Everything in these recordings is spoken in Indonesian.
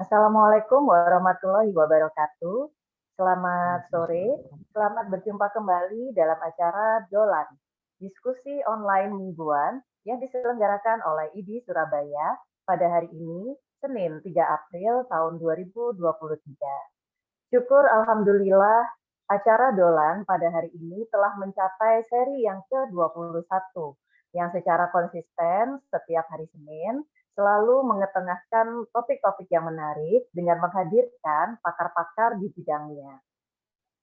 Assalamualaikum warahmatullahi wabarakatuh. Selamat sore, selamat berjumpa kembali dalam acara Dolan, diskusi online mingguan yang diselenggarakan oleh IDI Surabaya pada hari ini, Senin 3 April tahun 2023. Syukur Alhamdulillah, acara Dolan pada hari ini telah mencapai seri yang ke-21, yang secara konsisten setiap hari Senin selalu mengetengahkan topik-topik yang menarik dengan menghadirkan pakar-pakar di bidangnya.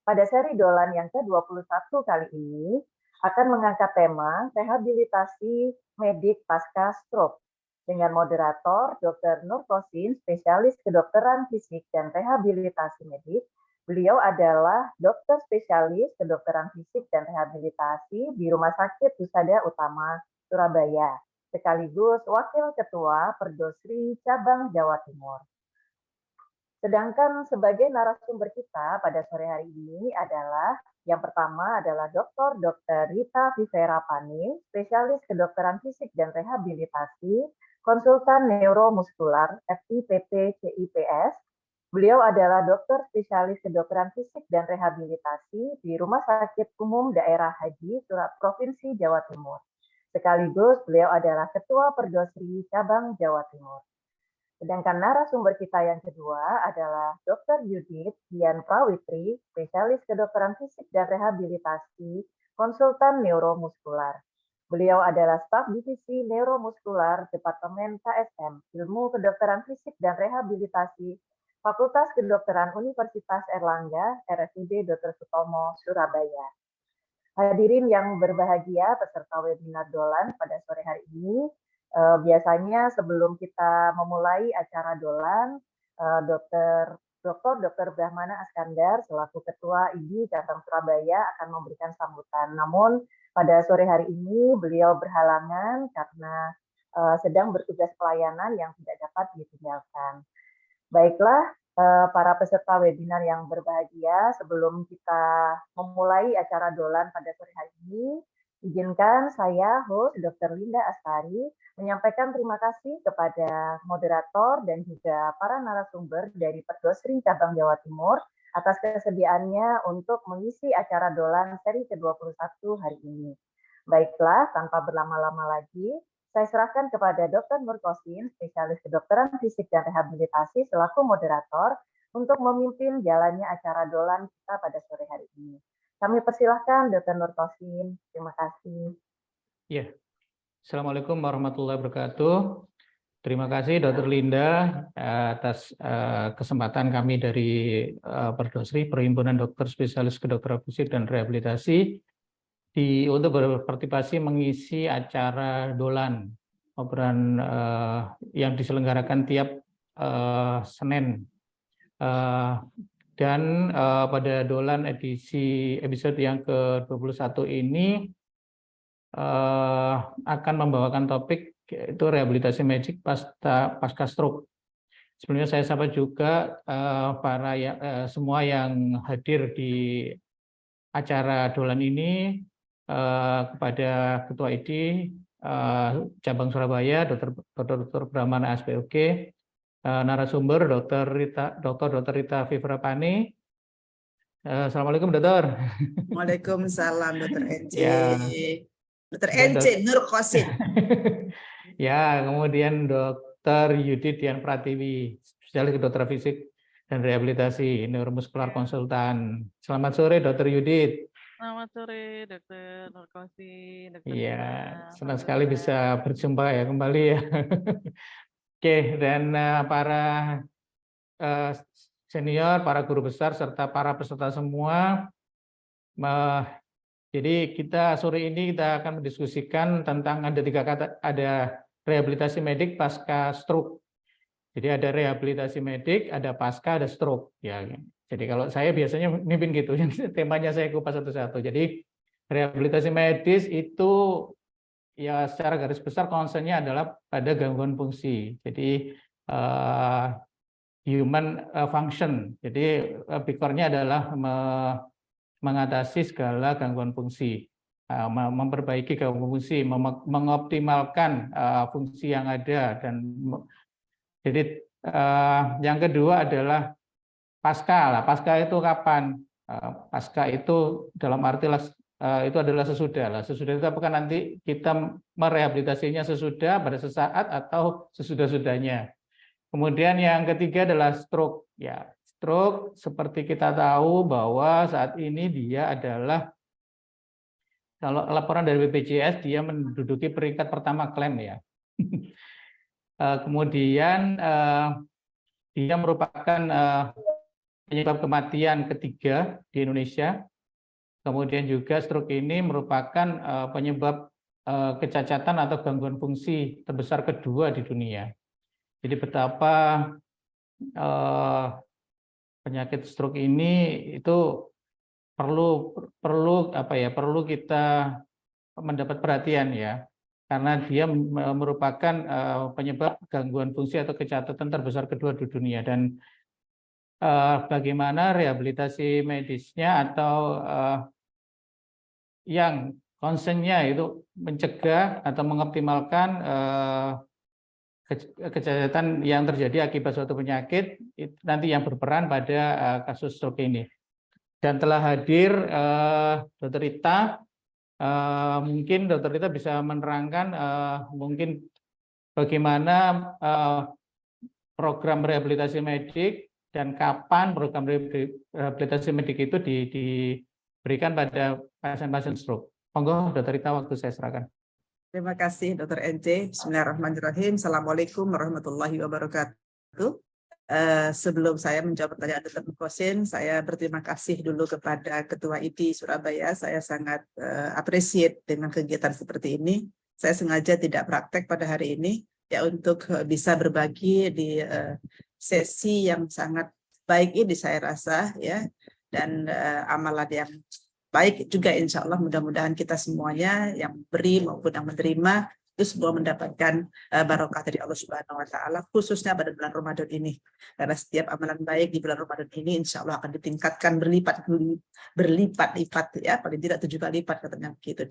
Pada seri Dolan yang ke-21 kali ini akan mengangkat tema rehabilitasi medik pasca stroke dengan moderator Dr. Nur Kosin, spesialis kedokteran fisik dan rehabilitasi medik. Beliau adalah dokter spesialis kedokteran fisik dan rehabilitasi di Rumah Sakit Husada Utama Surabaya, sekaligus Wakil Ketua Perdosri Cabang Jawa Timur. Sedangkan sebagai narasumber kita pada sore hari ini adalah yang pertama adalah Dr. Rita Vivera Pani, spesialis kedokteran fisik dan rehabilitasi, konsultan neuromuskular FIPP CIPS. Beliau adalah dokter spesialis kedokteran fisik dan rehabilitasi di Rumah Sakit Umum Daerah Haji Provinsi Jawa Timur. Sekaligus beliau adalah Ketua Perdosri Cabang Jawa Timur. Sedangkan narasumber kita yang kedua adalah Dr. Yudit Dian Prawitri, spesialis kedokteran fisik dan rehabilitasi, konsultan neuromuskular. Beliau adalah staf divisi neuromuskular Departemen KSM, Ilmu Kedokteran Fisik dan Rehabilitasi, Fakultas Kedokteran Universitas Erlangga, RSUD Dr. Sutomo, Surabaya. Hadirin yang berbahagia peserta webinar Dolan pada sore hari ini, biasanya sebelum kita memulai acara Dolan, Dr. Brahmana Askandar selaku Ketua IDI Cabang Surabaya akan memberikan sambutan. Namun pada sore hari ini beliau berhalangan karena sedang bertugas pelayanan yang tidak dapat ditinggalkan. Baiklah, para peserta webinar yang berbahagia, sebelum kita memulai acara Dolan pada sore hari ini, izinkan saya, host Dr. Linda Astari, menyampaikan terima kasih kepada moderator dan juga para narasumber dari Perdosri Cabang Jawa Timur atas kesediaannya untuk mengisi acara Dolan seri ke-21 hari ini. Baiklah, tanpa berlama-lama lagi, saya serahkan kepada Dr. Nur Kosin, spesialis kedokteran fisik dan rehabilitasi selaku moderator untuk memimpin jalannya acara Dolan kita pada sore hari ini. Kami persilahkan Dr. Nur Kosin. Terima kasih. Ya, Assalamualaikum warahmatullahi wabarakatuh. Terima kasih Dr. Linda atas kesempatan kami dari Perdosri, Perhimpunan Dokter Spesialis Kedokteran Fisik dan Rehabilitasi, untuk berpartisipasi mengisi acara Dolan, obrolan yang diselenggarakan tiap Senin. Dan pada Dolan episode yang ke-21 ini akan membawakan topik yaitu rehabilitasi medik pasca stroke. Sebelumnya saya sapa juga semua yang hadir di acara Dolan ini, kepada Ketua IDI Cabang Surabaya, Dr. Brahmana SPOG, narasumber Dr. Rita Vivera Pani. Assalamualaikum Dokter. Waalaikumsalam Dr. NC. Ya. Dr. NC Nur Kosin. Ya, kemudian Dr. Yudit Dian Pratiwi, spesialis kedokteran fisik dan rehabilitasi, neuromuskular konsultan. Selamat sore Dr. Yudit. Selamat sore Dr. Nur Kosin. Iya, senang sekali bisa berjumpa ya kembali ya. Oke, dan para senior, para guru besar serta para peserta semua. Jadi kita sore ini kita akan mendiskusikan tentang ada 3 kata, ada rehabilitasi medik pasca stroke. Jadi ada rehabilitasi medik, ada pasca, ada stroke. Ya, jadi kalau saya biasanya mimpin gitu, temanya saya kupas satu-satu. Jadi rehabilitasi medis itu ya secara garis besar concernnya adalah pada gangguan fungsi. Jadi human function. Jadi pikornya adalah mengatasi segala gangguan fungsi, memperbaiki gangguan fungsi, mengoptimalkan fungsi yang ada, dan jadi Yang kedua adalah pasca lah. Pasca itu kapan? Pasca itu dalam arti itu adalah sesudah lah. Sesudah itu apakah nanti kita merehabilitasinya sesudah, pada sesaat, atau sesudah-sudahnya. Kemudian yang ketiga adalah stroke. Ya, stroke seperti kita tahu bahwa saat ini dia adalah, kalau laporan dari BPJS, dia menduduki peringkat pertama klaim ya. Kemudian dia merupakan penyebab kematian ketiga di Indonesia. Kemudian juga stroke ini merupakan penyebab kecacatan atau gangguan fungsi terbesar kedua di dunia. Jadi betapa penyakit stroke ini itu perlu kita mendapat perhatian ya, karena dia merupakan penyebab gangguan fungsi atau kecacatan terbesar kedua di dunia. Dan bagaimana rehabilitasi medisnya atau yang concern-nya itu mencegah atau mengoptimalkan kecacatan yang terjadi akibat suatu penyakit nanti yang berperan pada kasus stroke ini. Dan telah hadir Dr. Rita. Mungkin Dr. Rita bisa menerangkan mungkin bagaimana program rehabilitasi medik dan kapan program rehabilitasi medik itu diberikan pada pasien-pasien stroke. Monggo Dr. Rita, waktu saya serahkan. Terima kasih Dr. NC. Bismillahirrahmanirrahim. Assalamualaikum warahmatullahi wabarakatuh. Sebelum saya menjawab pertanyaan Dr. Nurkosin, saya berterima kasih dulu kepada Ketua IPI Surabaya. Saya sangat appreciate dengan kegiatan seperti ini. Saya sengaja tidak praktek pada hari ini ya untuk bisa berbagi di sesi yang sangat baik ini saya rasa ya, dan amalan yang baik juga insya Allah. Mudah-mudahan kita semuanya yang beri maupun yang menerima itu semua mendapatkan barokah dari Allah Subhanahu wa Ta'ala, khususnya pada bulan Ramadan ini. Karena setiap amalan baik di bulan Ramadan ini insya Allah akan ditingkatkan berlipat-lipat ya, paling tidak 7 kali lipat katanya begitu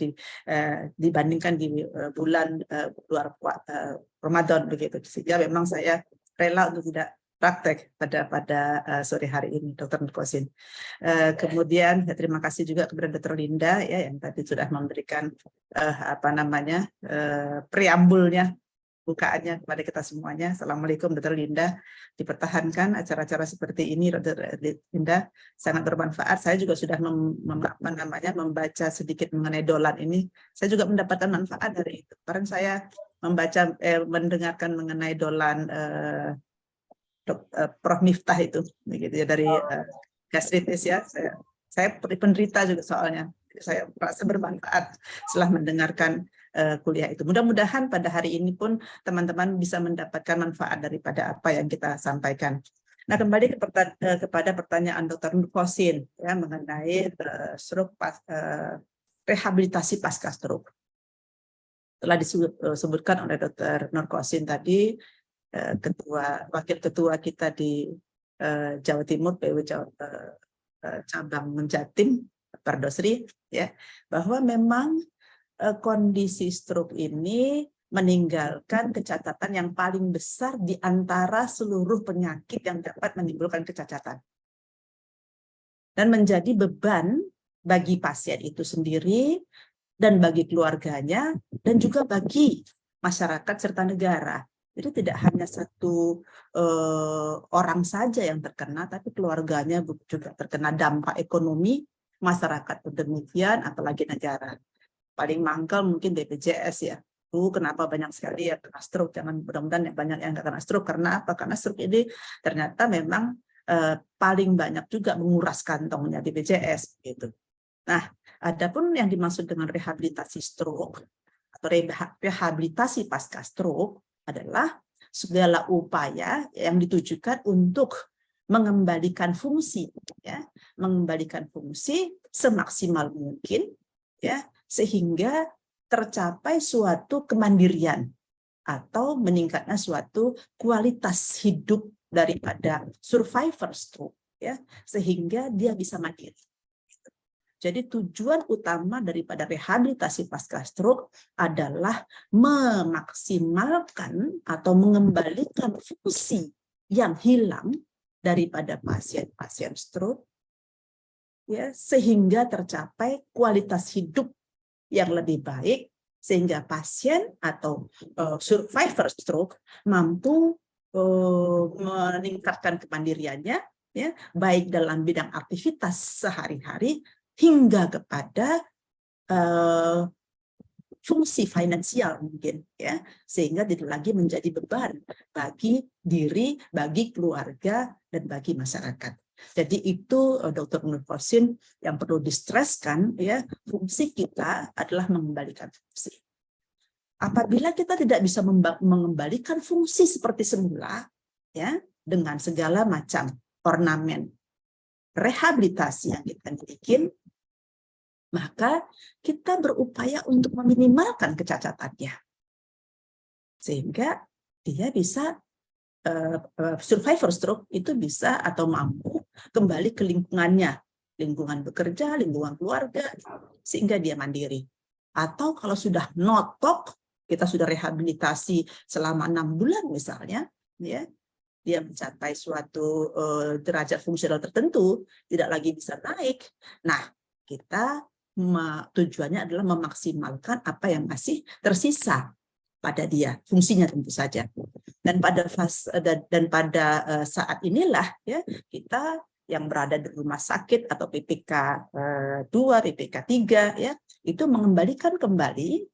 dibandingkan di bulan luar Ramadan begitu. Sehingga memang saya rela untuk tidak praktek pada sore hari ini, Dr. Nurkosin. Kemudian terima kasih juga kepada Dr. Linda ya yang tadi sudah memberikan preambulnya, bukaannya kepada kita semuanya. Assalamualaikum Dr. Linda. Dipertahankan acara-acara seperti ini, Dr. Linda, sangat bermanfaat. Saya juga sudah membaca sedikit mengenai dolan ini. Saya juga mendapatkan manfaat dari itu. Kemarin saya mendengarkan mengenai dolan Prof. Miftah itu, begitu ya, dari gastritis ya. Saya penderita juga soalnya. Saya merasa bermanfaat setelah mendengarkan kuliah itu. Mudah-mudahan pada hari ini pun teman-teman bisa mendapatkan manfaat daripada apa yang kita sampaikan. Nah, kembali kepada pertanyaan Dr. Nurkosin ya mengenai stroke rehabilitasi pasca stroke. Telah disebutkan oleh Dr. Nurkosin tadi, wakil ketua kita di Jawa Timur, PW cabang Jatim, Pardosri, ya, bahwa memang kondisi stroke ini meninggalkan kecacatan yang paling besar di antara seluruh penyakit yang dapat menimbulkan kecacatan, dan menjadi beban bagi pasien itu sendiri dan bagi keluarganya dan juga bagi masyarakat serta negara. Jadi tidak hanya satu orang saja yang terkena, tapi keluarganya juga terkena dampak ekonomi, masyarakat pun demikian, apalagi negara. Paling mangkal mungkin BPJS ya. Kenapa banyak sekali yang kena stroke? Jangan, mudah-mudahan banyak yang nggak kena stroke. Karena apa? Karena stroke ini ternyata memang paling banyak juga menguras kantongnya BPJS gitu. Nah, adapun yang dimaksud dengan rehabilitasi stroke atau rehabilitasi pasca stroke adalah segala upaya yang ditujukan untuk mengembalikan fungsi, ya, mengembalikan fungsi semaksimal mungkin, ya, sehingga tercapai suatu kemandirian atau meningkatnya suatu kualitas hidup daripada survivor stroke, ya, sehingga dia bisa mandiri. Jadi tujuan utama daripada rehabilitasi pasca stroke adalah memaksimalkan atau mengembalikan fungsi yang hilang daripada pasien-pasien stroke, ya, sehingga tercapai kualitas hidup yang lebih baik, sehingga pasien atau survivor stroke mampu meningkatkan kemandiriannya, ya, baik dalam bidang aktivitas sehari-hari hingga kepada fungsi finansial mungkin, ya, sehingga tidak lagi menjadi beban bagi diri, bagi keluarga, dan bagi masyarakat. Jadi itu Dr. Nur Kosin yang perlu distreskan, ya, fungsi kita adalah mengembalikan fungsi. Apabila kita tidak bisa mengembalikan fungsi seperti semula, ya, dengan segala macam ornamen rehabilitasi yang kita bikin, maka kita berupaya untuk meminimalkan kecacatannya, sehingga dia bisa survivor stroke itu bisa atau mampu kembali ke lingkungannya, lingkungan bekerja, lingkungan keluarga, sehingga dia mandiri. Atau kalau sudah notok, kita sudah rehabilitasi selama 6 bulan misalnya, ya, dia mencapai suatu derajat fungsional tertentu, tidak lagi bisa naik. Nah, kita tujuannya adalah memaksimalkan apa yang masih tersisa pada dia, fungsinya tentu saja. Dan pada saat inilah, ya, kita yang berada di rumah sakit atau PPK 2, PPK 3, ya, itu mengembalikan kembali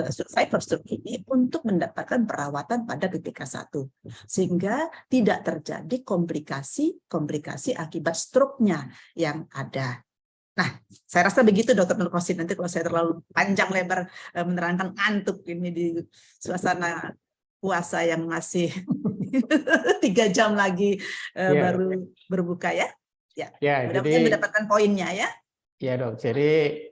survivor stroke ini untuk mendapatkan perawatan pada PPK 1, sehingga tidak terjadi komplikasi akibat stroke-nya yang ada. Nah, saya rasa begitu Dr. Nur Kosin. Nanti kalau saya terlalu panjang lebar menerangkan, ngantuk ini di suasana puasa yang masih 3 jam lagi baru berbuka, ya. Ya, mudah-mudahan mendapatkan poinnya, ya. Ya dok, jadi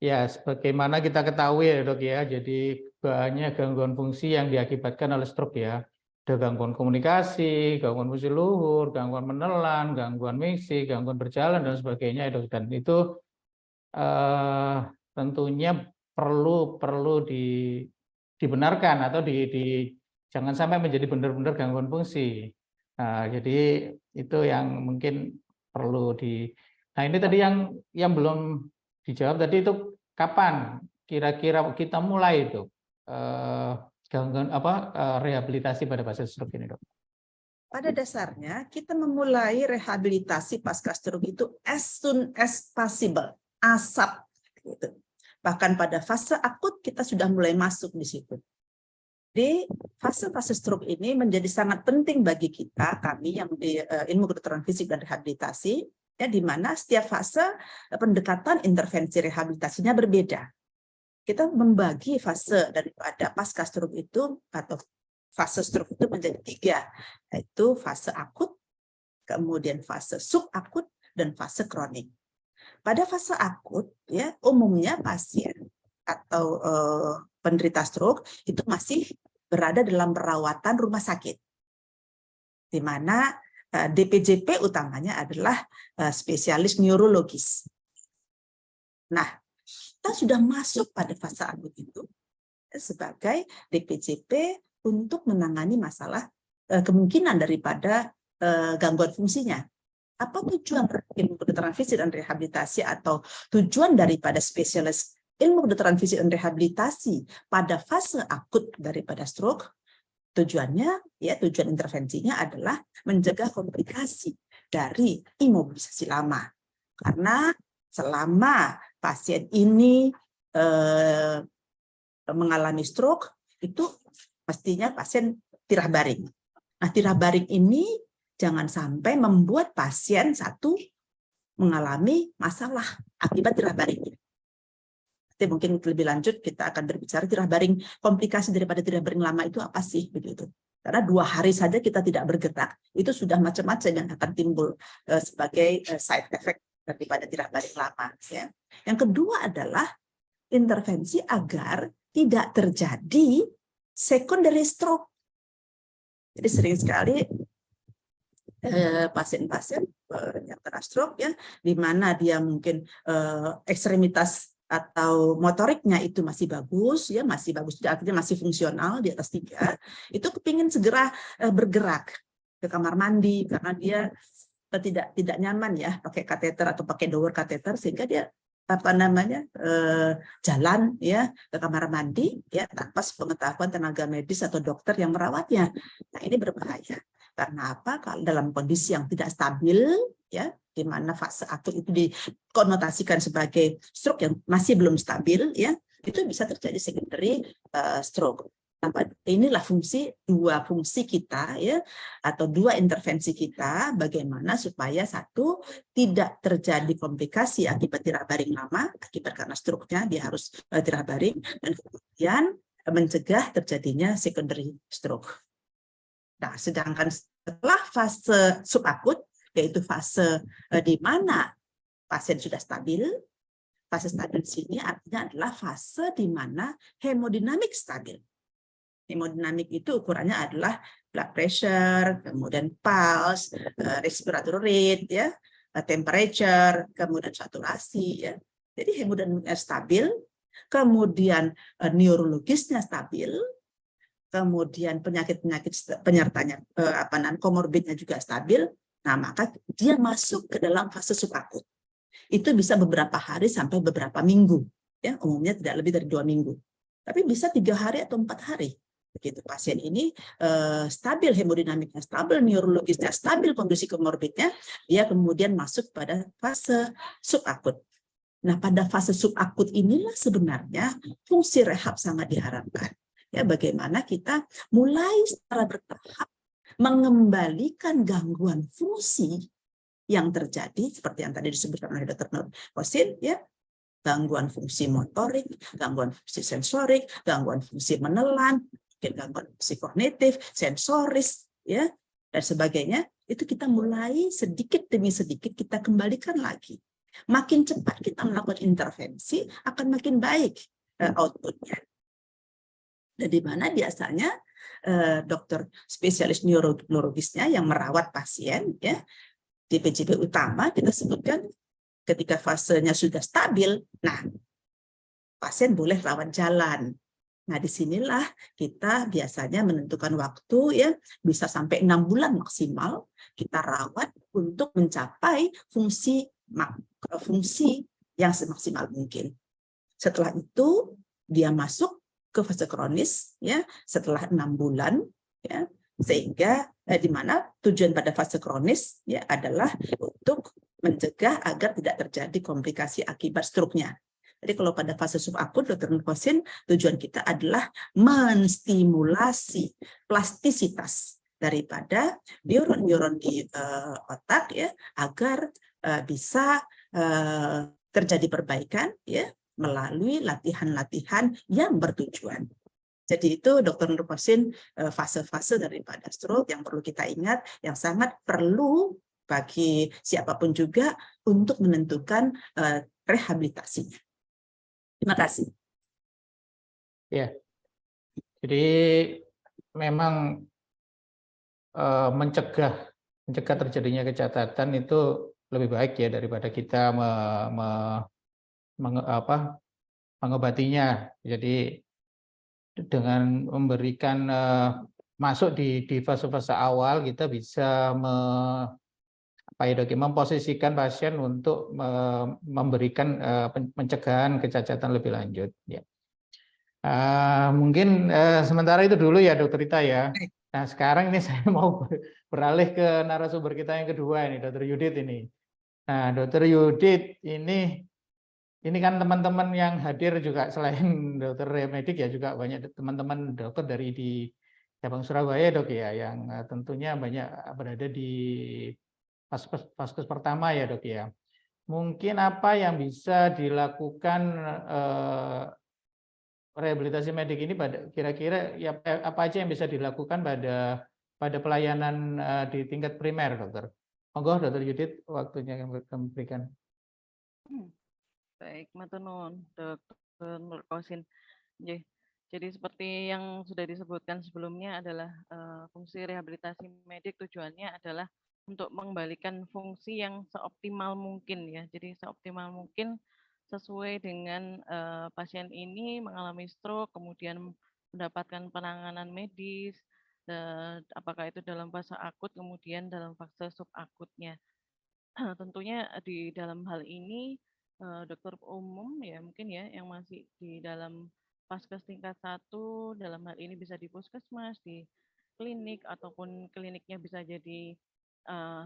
ya sebagaimana kita ketahui ya dok ya, jadi banyak gangguan fungsi yang diakibatkan oleh stroke ya. Ada gangguan komunikasi, gangguan fungsi luhur, gangguan menelan, gangguan miksi, gangguan berjalan dan sebagainya, dok. Dan itu tentunya perlu dibenarkan atau jangan sampai menjadi benar-benar gangguan fungsi. Nah, jadi itu yang mungkin perlu Nah, ini tadi yang belum dijawab tadi itu kapan kira-kira kita mulai itu gangguan rehabilitasi pada pasien stroke ini, dok? Pada dasarnya kita memulai rehabilitasi pasca stroke itu as soon as possible, ASAP gitu. Bahkan pada fase akut kita sudah mulai masuk di situ. Di fase-fase stroke ini menjadi sangat penting bagi kami yang di ilmu kedokteran fisik dan rehabilitasi, ya, di mana setiap fase pendekatan intervensi rehabilitasinya berbeda. Kita membagi fase daripada pasca stroke itu atau fase stroke itu menjadi 3, yaitu fase akut, kemudian fase subakut, dan fase kronik. Pada fase akut, ya, umumnya pasien atau penderita stroke itu masih berada dalam perawatan rumah sakit, di mana DPJP utamanya adalah spesialis neurologis. Nah, kita sudah masuk pada fase akut itu sebagai DPJP untuk menangani masalah kemungkinan daripada gangguan fungsinya. Apa tujuan ilmu kedokteran fisik dan rehabilitasi atau tujuan daripada spesialis ilmu kedokteran fisik dan rehabilitasi pada fase akut daripada stroke? Tujuannya, ya, tujuan intervensinya adalah mencegah komplikasi dari imobilisasi lama. Karena selama pasien ini mengalami stroke, itu pastinya pasien tirah baring. Nah, tirah baring ini jangan sampai membuat pasien satu mengalami masalah akibat tirah baring. Nanti mungkin lebih lanjut kita akan berbicara tirah baring, komplikasi daripada tirah baring lama itu apa sih, begitu. Karena 2 hari saja kita tidak bergerak, itu sudah macam-macam yang akan timbul sebagai side effect daripada tirah baring lama. Ya. Yang kedua adalah intervensi agar tidak terjadi secondary stroke. Jadi sering sekali pasien-pasien yang kena stroke, ya, di mana dia mungkin ekstremitas atau motoriknya itu masih bagus, ya, masih bagus, artinya masih fungsional di atas 3, itu kepingin segera bergerak, ke kamar mandi karena dia tidak nyaman ya pakai kateter atau pakai dower kateter, sehingga dia jalan ya ke kamar mandi ya tanpa sepengetahuan tenaga medis atau dokter yang merawatnya. Nah, ini berbahaya. Karena apa? Kalau dalam kondisi yang tidak stabil ya, di mana fase akut itu dikonotasikan sebagai stroke yang masih belum stabil ya, itu bisa terjadi secondary stroke. Inilah dua fungsi kita ya, atau dua intervensi kita, bagaimana supaya satu, tidak terjadi komplikasi akibat tirah baring lama, akibat karena stroke-nya dia harus tirah baring, dan kemudian mencegah terjadinya secondary stroke. Nah, sedangkan setelah fase subakut, yaitu fase di mana pasien sudah stabil, fase stabil sini artinya adalah fase di mana hemodinamik stabil. Hemodinamik itu ukurannya adalah blood pressure, kemudian pulse, respiratory rate, ya, temperature, kemudian saturasi. Ya. Jadi hemodinamiknya stabil, kemudian neurologisnya stabil, kemudian penyakit-penyakit penyertanya, komorbidnya juga stabil. Nah, maka dia masuk ke dalam fase subakut. Itu bisa beberapa hari sampai beberapa minggu. Ya, umumnya tidak lebih dari 2 minggu. Tapi bisa 3 hari atau 4 hari. Begitu pasien ini stabil hemodinamiknya, stabil neurologisnya, stabil kondisi komorbidnya, dia kemudian masuk pada fase subakut. Nah, pada fase subakut inilah sebenarnya fungsi rehab sangat diharapkan. Ya, bagaimana kita mulai secara bertahap mengembalikan gangguan fungsi yang terjadi seperti yang tadi disebutkan oleh Dr. Norkosin, ya, gangguan fungsi motorik, gangguan fungsi sensorik, gangguan fungsi menelan, gangguan fungsi kognitif, sensoris, ya, dan sebagainya. Itu kita mulai sedikit demi sedikit kita kembalikan lagi. Makin cepat kita melakukan intervensi, akan makin baik outputnya. Dan di mana biasanya dokter spesialis neurologisnya yang merawat pasien, ya, di PJB utama kita sebutkan ketika fasenya sudah stabil, nah pasien boleh rawat jalan. Nah, disinilah kita biasanya menentukan waktu, ya, bisa sampai 6 bulan maksimal kita rawat untuk mencapai fungsi yang semaksimal mungkin. Setelah itu dia masuk ke fase kronis, ya, setelah 6 bulan, ya, sehingga di mana tujuan pada fase kronis, ya, adalah untuk mencegah agar tidak terjadi komplikasi akibat stroke-nya. Jadi kalau pada fase subakut, Dr. Norkosin, tujuan kita adalah menstimulasi plastisitas daripada neuron-neuron di otak, ya, agar bisa terjadi perbaikan, ya, melalui latihan-latihan yang bertujuan. Jadi itu Dr. Norkosin fase-fase daripada stroke yang perlu kita ingat, yang sangat perlu bagi siapapun juga untuk menentukan rehabilitasinya. Terima kasih. Ya, jadi memang mencegah terjadinya kecacatan itu lebih baik ya daripada kita mengobatinya. Jadi dengan memberikan masuk di fase-fase awal kita bisa memposisikan pasien untuk memberikan pencegahan kecacatan lebih lanjut. Ya. Mungkin sementara itu dulu ya, Dokter Rita ya. Nah, sekarang ini saya mau beralih ke narasumber kita yang kedua ini, Dokter Yudit ini. Nah, Dokter Yudit ini kan teman-teman yang hadir juga selain dokter medik ya juga banyak teman-teman dokter dari di cabang Surabaya, Dok ya, yang tentunya banyak berada di Vaskes pertama ya, Dok ya. Mungkin apa yang bisa dilakukan rehabilitasi medik ini kira-kira ya apa aja yang bisa dilakukan pada pelayanan di tingkat primer, Dokter? Monggo, Dokter Yudit, waktunya yang kami berikan. Baik, matur nuwun, Dr. Norkosin. Jadi seperti yang sudah disebutkan sebelumnya adalah fungsi rehabilitasi medik tujuannya adalah untuk mengembalikan fungsi yang seoptimal mungkin ya. Jadi seoptimal mungkin sesuai dengan pasien ini mengalami stroke, kemudian mendapatkan penanganan medis, apakah itu dalam fase akut kemudian dalam fase subakutnya. Tentunya di dalam hal ini dokter umum ya mungkin ya yang masih di dalam Vaskes tingkat 1 dalam hal ini bisa di puskesmas, di klinik ataupun kliniknya bisa jadi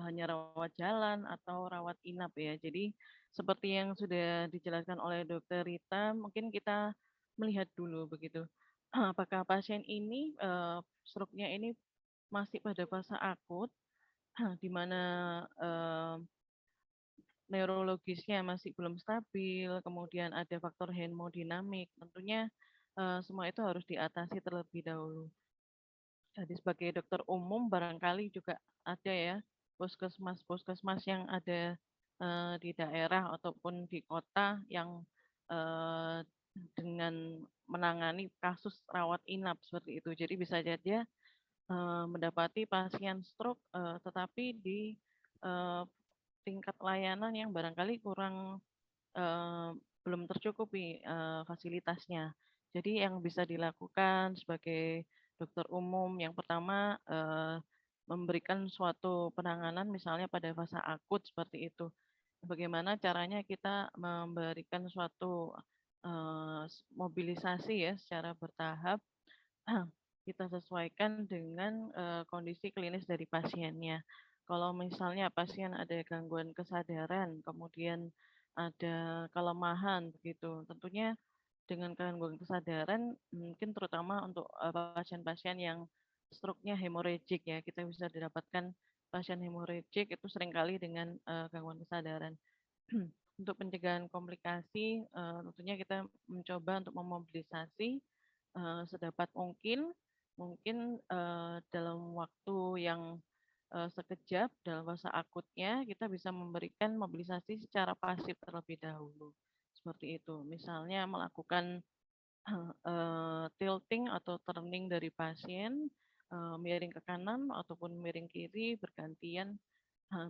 hanya rawat jalan atau rawat inap ya. Jadi seperti yang sudah dijelaskan oleh Dokter Rita, mungkin kita melihat dulu begitu. Apakah pasien ini stroke-nya ini masih pada fase akut di mana neurologisnya masih belum stabil, kemudian ada faktor hemodinamik, tentunya semua itu harus diatasi terlebih dahulu. Jadi sebagai dokter umum barangkali juga ada ya puskesmas-puskesmas yang ada di daerah ataupun di kota yang eh, dengan menangani kasus rawat inap seperti itu. Jadi bisa saja mendapati pasien stroke tetapi di eh, tingkat layanan yang barangkali kurang eee, belum tercukupi, fasilitasnya. Jadi yang bisa dilakukan sebagai dokter umum yang pertama, memberikan suatu penanganan misalnya pada fase akut seperti itu. Bagaimana caranya kita memberikan suatu, mobilisasi ya secara bertahap, kita sesuaikan dengan, kondisi klinis dari pasiennya. Kalau misalnya pasien ada gangguan kesadaran, kemudian ada kelemahan begitu, tentunya dengan gangguan kesadaran mungkin terutama untuk, pasien-pasien yang stroke-nya hemoragik ya, kita bisa didapatkan pasien hemoragik itu seringkali dengan, gangguan kesadaran. Untuk pencegahan komplikasi, tentunya kita mencoba untuk memobilisasi, sedapat mungkin, mungkin, dalam waktu yang, sekejap dalam fase akutnya kita bisa memberikan mobilisasi secara pasif terlebih dahulu, seperti itu. Misalnya melakukan, tilting atau turning dari pasien, miring ke kanan ataupun miring kiri bergantian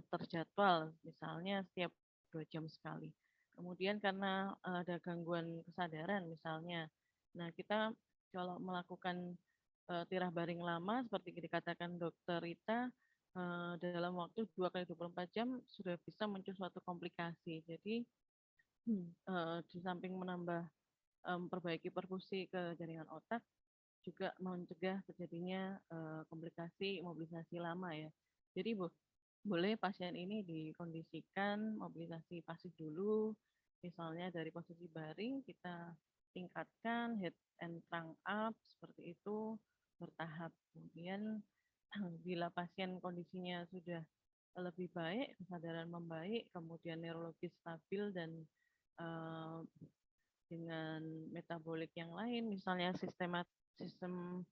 terjadwal, misalnya setiap 2 jam sekali. Kemudian karena ada gangguan kesadaran misalnya, nah kita kalau melakukan tirah baring lama seperti dikatakan Dokter Rita, dalam waktu 2 kali 24 jam sudah bisa muncul suatu komplikasi. Jadi di samping menambah memperbaiki perfusi ke jaringan otak, juga mencegah terjadinya komplikasi mobilisasi lama ya. Jadi boleh pasien ini dikondisikan mobilisasi pasif dulu, misalnya dari posisi baring kita tingkatkan head and trunk up seperti itu bertahap. Kemudian bila pasien kondisinya sudah lebih baik, kesadaran membaik, kemudian neurologis stabil dan eh, dengan metabolik yang lain, misalnya sistem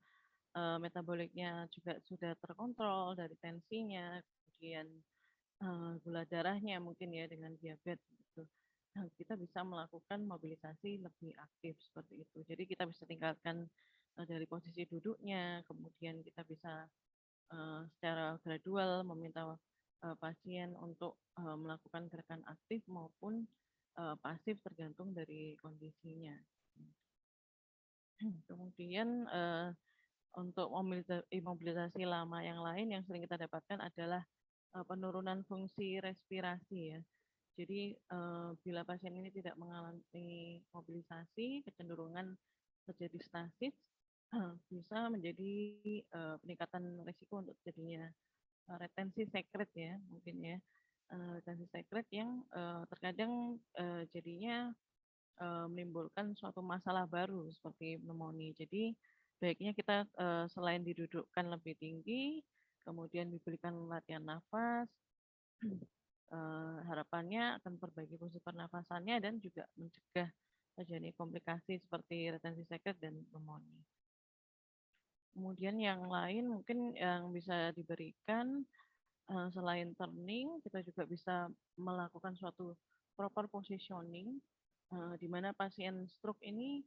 metaboliknya juga sudah terkontrol dari tensinya, kemudian gula darahnya mungkin ya dengan diabetes gitu. Nah, kita bisa melakukan mobilisasi lebih aktif seperti itu. Jadi kita bisa tingkatkan dari posisi duduknya, kemudian kita bisa secara gradual meminta pasien untuk melakukan gerakan aktif maupun pasif tergantung dari kondisinya. Kemudian untuk imobilisasi lama yang lain yang sering kita dapatkan adalah penurunan fungsi respirasi ya. Jadi bila pasien ini tidak mengalami mobilisasi, kecenderungan terjadi stasis bisa menjadi peningkatan risiko untuk terjadinya retensi sekret ya mungkin ya. Retensi sekret yang terkadang jadinya menimbulkan suatu masalah baru seperti pneumonia. Jadi baiknya kita selain didudukkan lebih tinggi, kemudian diberikan latihan nafas, harapannya akan perbaiki fungsi pernafasannya dan juga mencegah terjadi komplikasi seperti retensi sekret dan pneumonia. Kemudian yang lain mungkin yang bisa diberikan selain turning, kita juga bisa melakukan suatu proper positioning di mana pasien stroke ini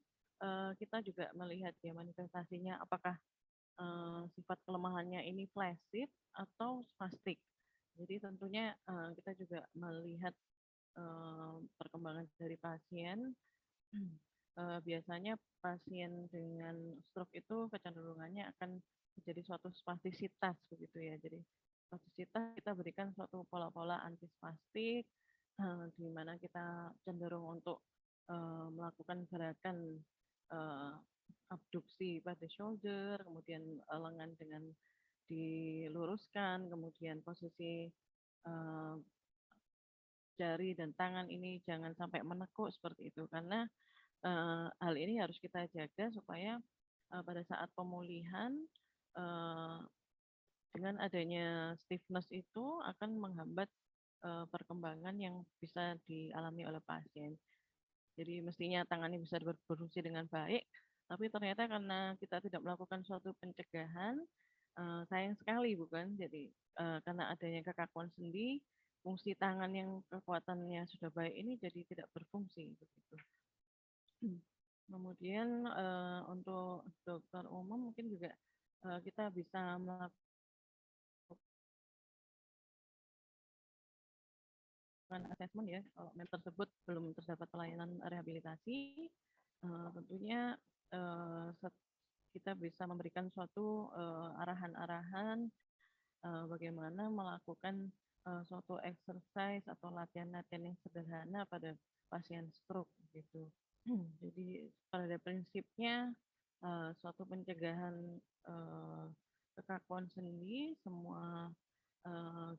kita juga melihat ya manifestasinya apakah sifat kelemahannya ini flaccid atau spastik. Jadi tentunya kita juga melihat perkembangan dari pasien. Biasanya pasien dengan stroke itu kecenderungannya akan jadi suatu spastisitas begitu ya. Jadi spastisitas kita berikan suatu pola-pola antispastik di mana kita cenderung untuk melakukan gerakan abduksi pada shoulder, kemudian lengan dengan diluruskan, kemudian posisi jari dan tangan ini jangan sampai menekuk seperti itu, karena hal ini harus kita jaga supaya pada saat pemulihan dengan adanya stiffness itu akan menghambat perkembangan yang bisa dialami oleh pasien. Jadi mestinya tangannya bisa berfungsi dengan baik, tapi ternyata karena kita tidak melakukan suatu pencegahan, sayang sekali bukan? Jadi karena adanya kekakuan sendi, fungsi tangan yang kekuatannya sudah baik ini jadi tidak berfungsi begitu. Kemudian untuk dokter umum mungkin juga kita bisa melakukan asesmen ya, kalau memang tersebut belum terdapat pelayanan rehabilitasi, tentunya kita bisa memberikan suatu arahan-arahan bagaimana melakukan suatu exercise atau latihan-latihan yang sederhana pada pasien stroke gitu. Jadi pada prinsipnya suatu pencegahan kekakuan sendi, semua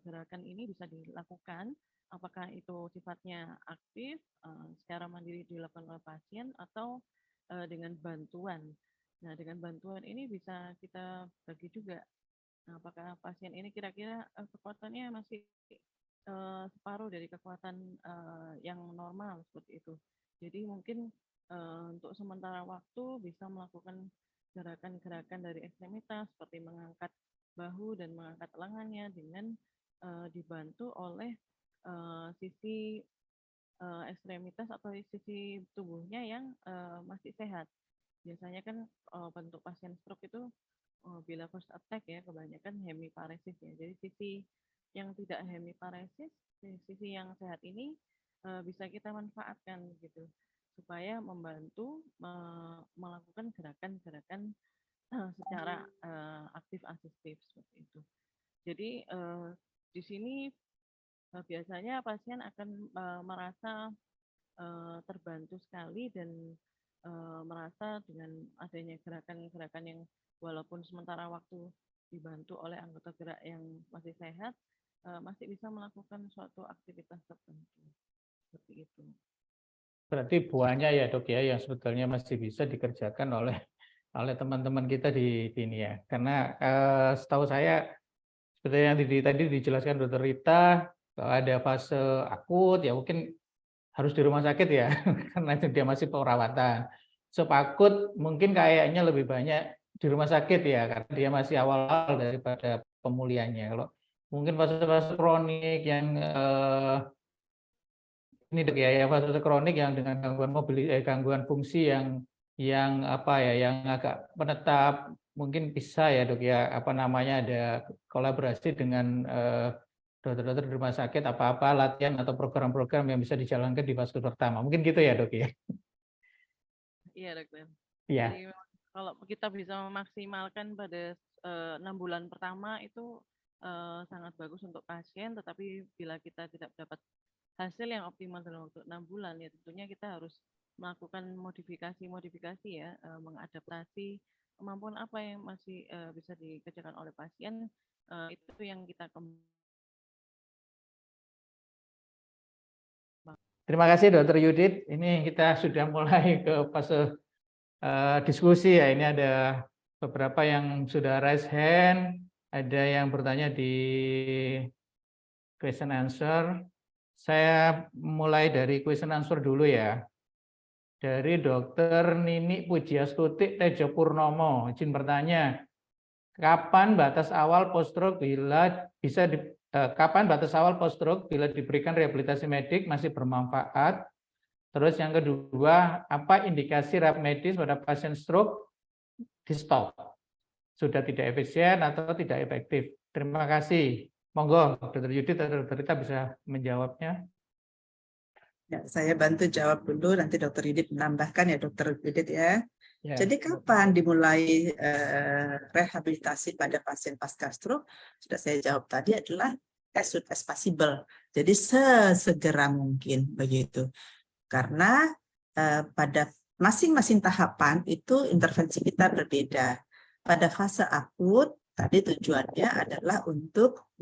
gerakan ini bisa dilakukan, apakah itu sifatnya aktif secara mandiri dilakukan oleh pasien atau dengan bantuan. Nah, dengan bantuan ini bisa kita bagi juga. Nah, apakah pasien ini kira-kira kekuatannya masih separuh dari kekuatan yang normal seperti itu. Jadi mungkin untuk sementara waktu bisa melakukan gerakan-gerakan dari ekstremitas seperti mengangkat bahu dan mengangkat lengannya dengan dibantu oleh sisi ekstremitas atau sisi tubuhnya yang masih sehat. Biasanya kan bentuk pasien stroke itu bila first attack ya kebanyakan hemiparesis ya. Jadi sisi yang tidak hemiparesis, sisi yang sehat ini bisa kita manfaatkan gitu supaya membantu melakukan gerakan-gerakan secara aktif asistif seperti itu. Jadi di sini biasanya pasien akan merasa terbantu sekali dan merasa dengan adanya gerakan-gerakan yang walaupun sementara waktu dibantu oleh anggota gerak yang masih sehat, masih bisa melakukan suatu aktivitas tertentu. Seperti itu. Berarti buahnya ya dok ya yang sebetulnya masih bisa dikerjakan oleh teman-teman kita di sini ya. Karena setahu saya seperti yang tadi dijelaskan Dokter Rita, kalau ada fase akut ya mungkin harus di rumah sakit ya karena dia masih perawatan. Akut mungkin kayaknya lebih banyak di rumah sakit ya karena dia masih awal-awal daripada pemulihannya. Kalau mungkin fase-fase kronik yang ini dok ya, fase kronik yang dengan gangguan fungsi yang apa ya, yang agak menetap, mungkin bisa ya dok ya, apa namanya ada kolaborasi dengan dokter-dokter di rumah sakit, apa-apa latihan atau program-program yang bisa dijalankan di fase pertama, mungkin gitu ya dok ya. Iya dokter. Iya. Jadi kalau kita bisa memaksimalkan pada 6 bulan pertama itu sangat bagus untuk pasien, tetapi bila kita tidak dapat hasil yang optimal dalam waktu 6 bulan ya tentunya kita harus melakukan modifikasi ya, mengadaptasi kemampuan apa yang masih bisa dikerjakan oleh pasien, itu yang kita kembangkan. Terima kasih Dr. Yudit. Ini kita sudah mulai ke fase diskusi ya. Ini ada beberapa yang sudah raise hand, ada yang bertanya di question answer. Saya mulai dari question answer dulu ya. Dari Dr. Nini Pujiastuti Tejo Purnomo, izin bertanya, kapan batas awal post-stroke bila diberikan rehabilitasi medik masih bermanfaat? Terus yang kedua, apa indikasi rehab medis pada pasien stroke di stop? Sudah tidak efisien atau tidak efektif? Terima kasih. Monggo, Dr. Yudit atau Dr. Rita bisa menjawabnya. Ya, saya bantu jawab dulu, nanti Dr. Yudit menambahkan ya Dr. Yudit ya. Ya. Jadi kapan dimulai rehabilitasi pada pasien pasca stroke? Sudah saya jawab tadi adalah as soon as possible. Jadi sesegera mungkin begitu. Karena pada masing-masing tahapan itu intervensi kita berbeda. Pada fase akut tadi tujuannya adalah untuk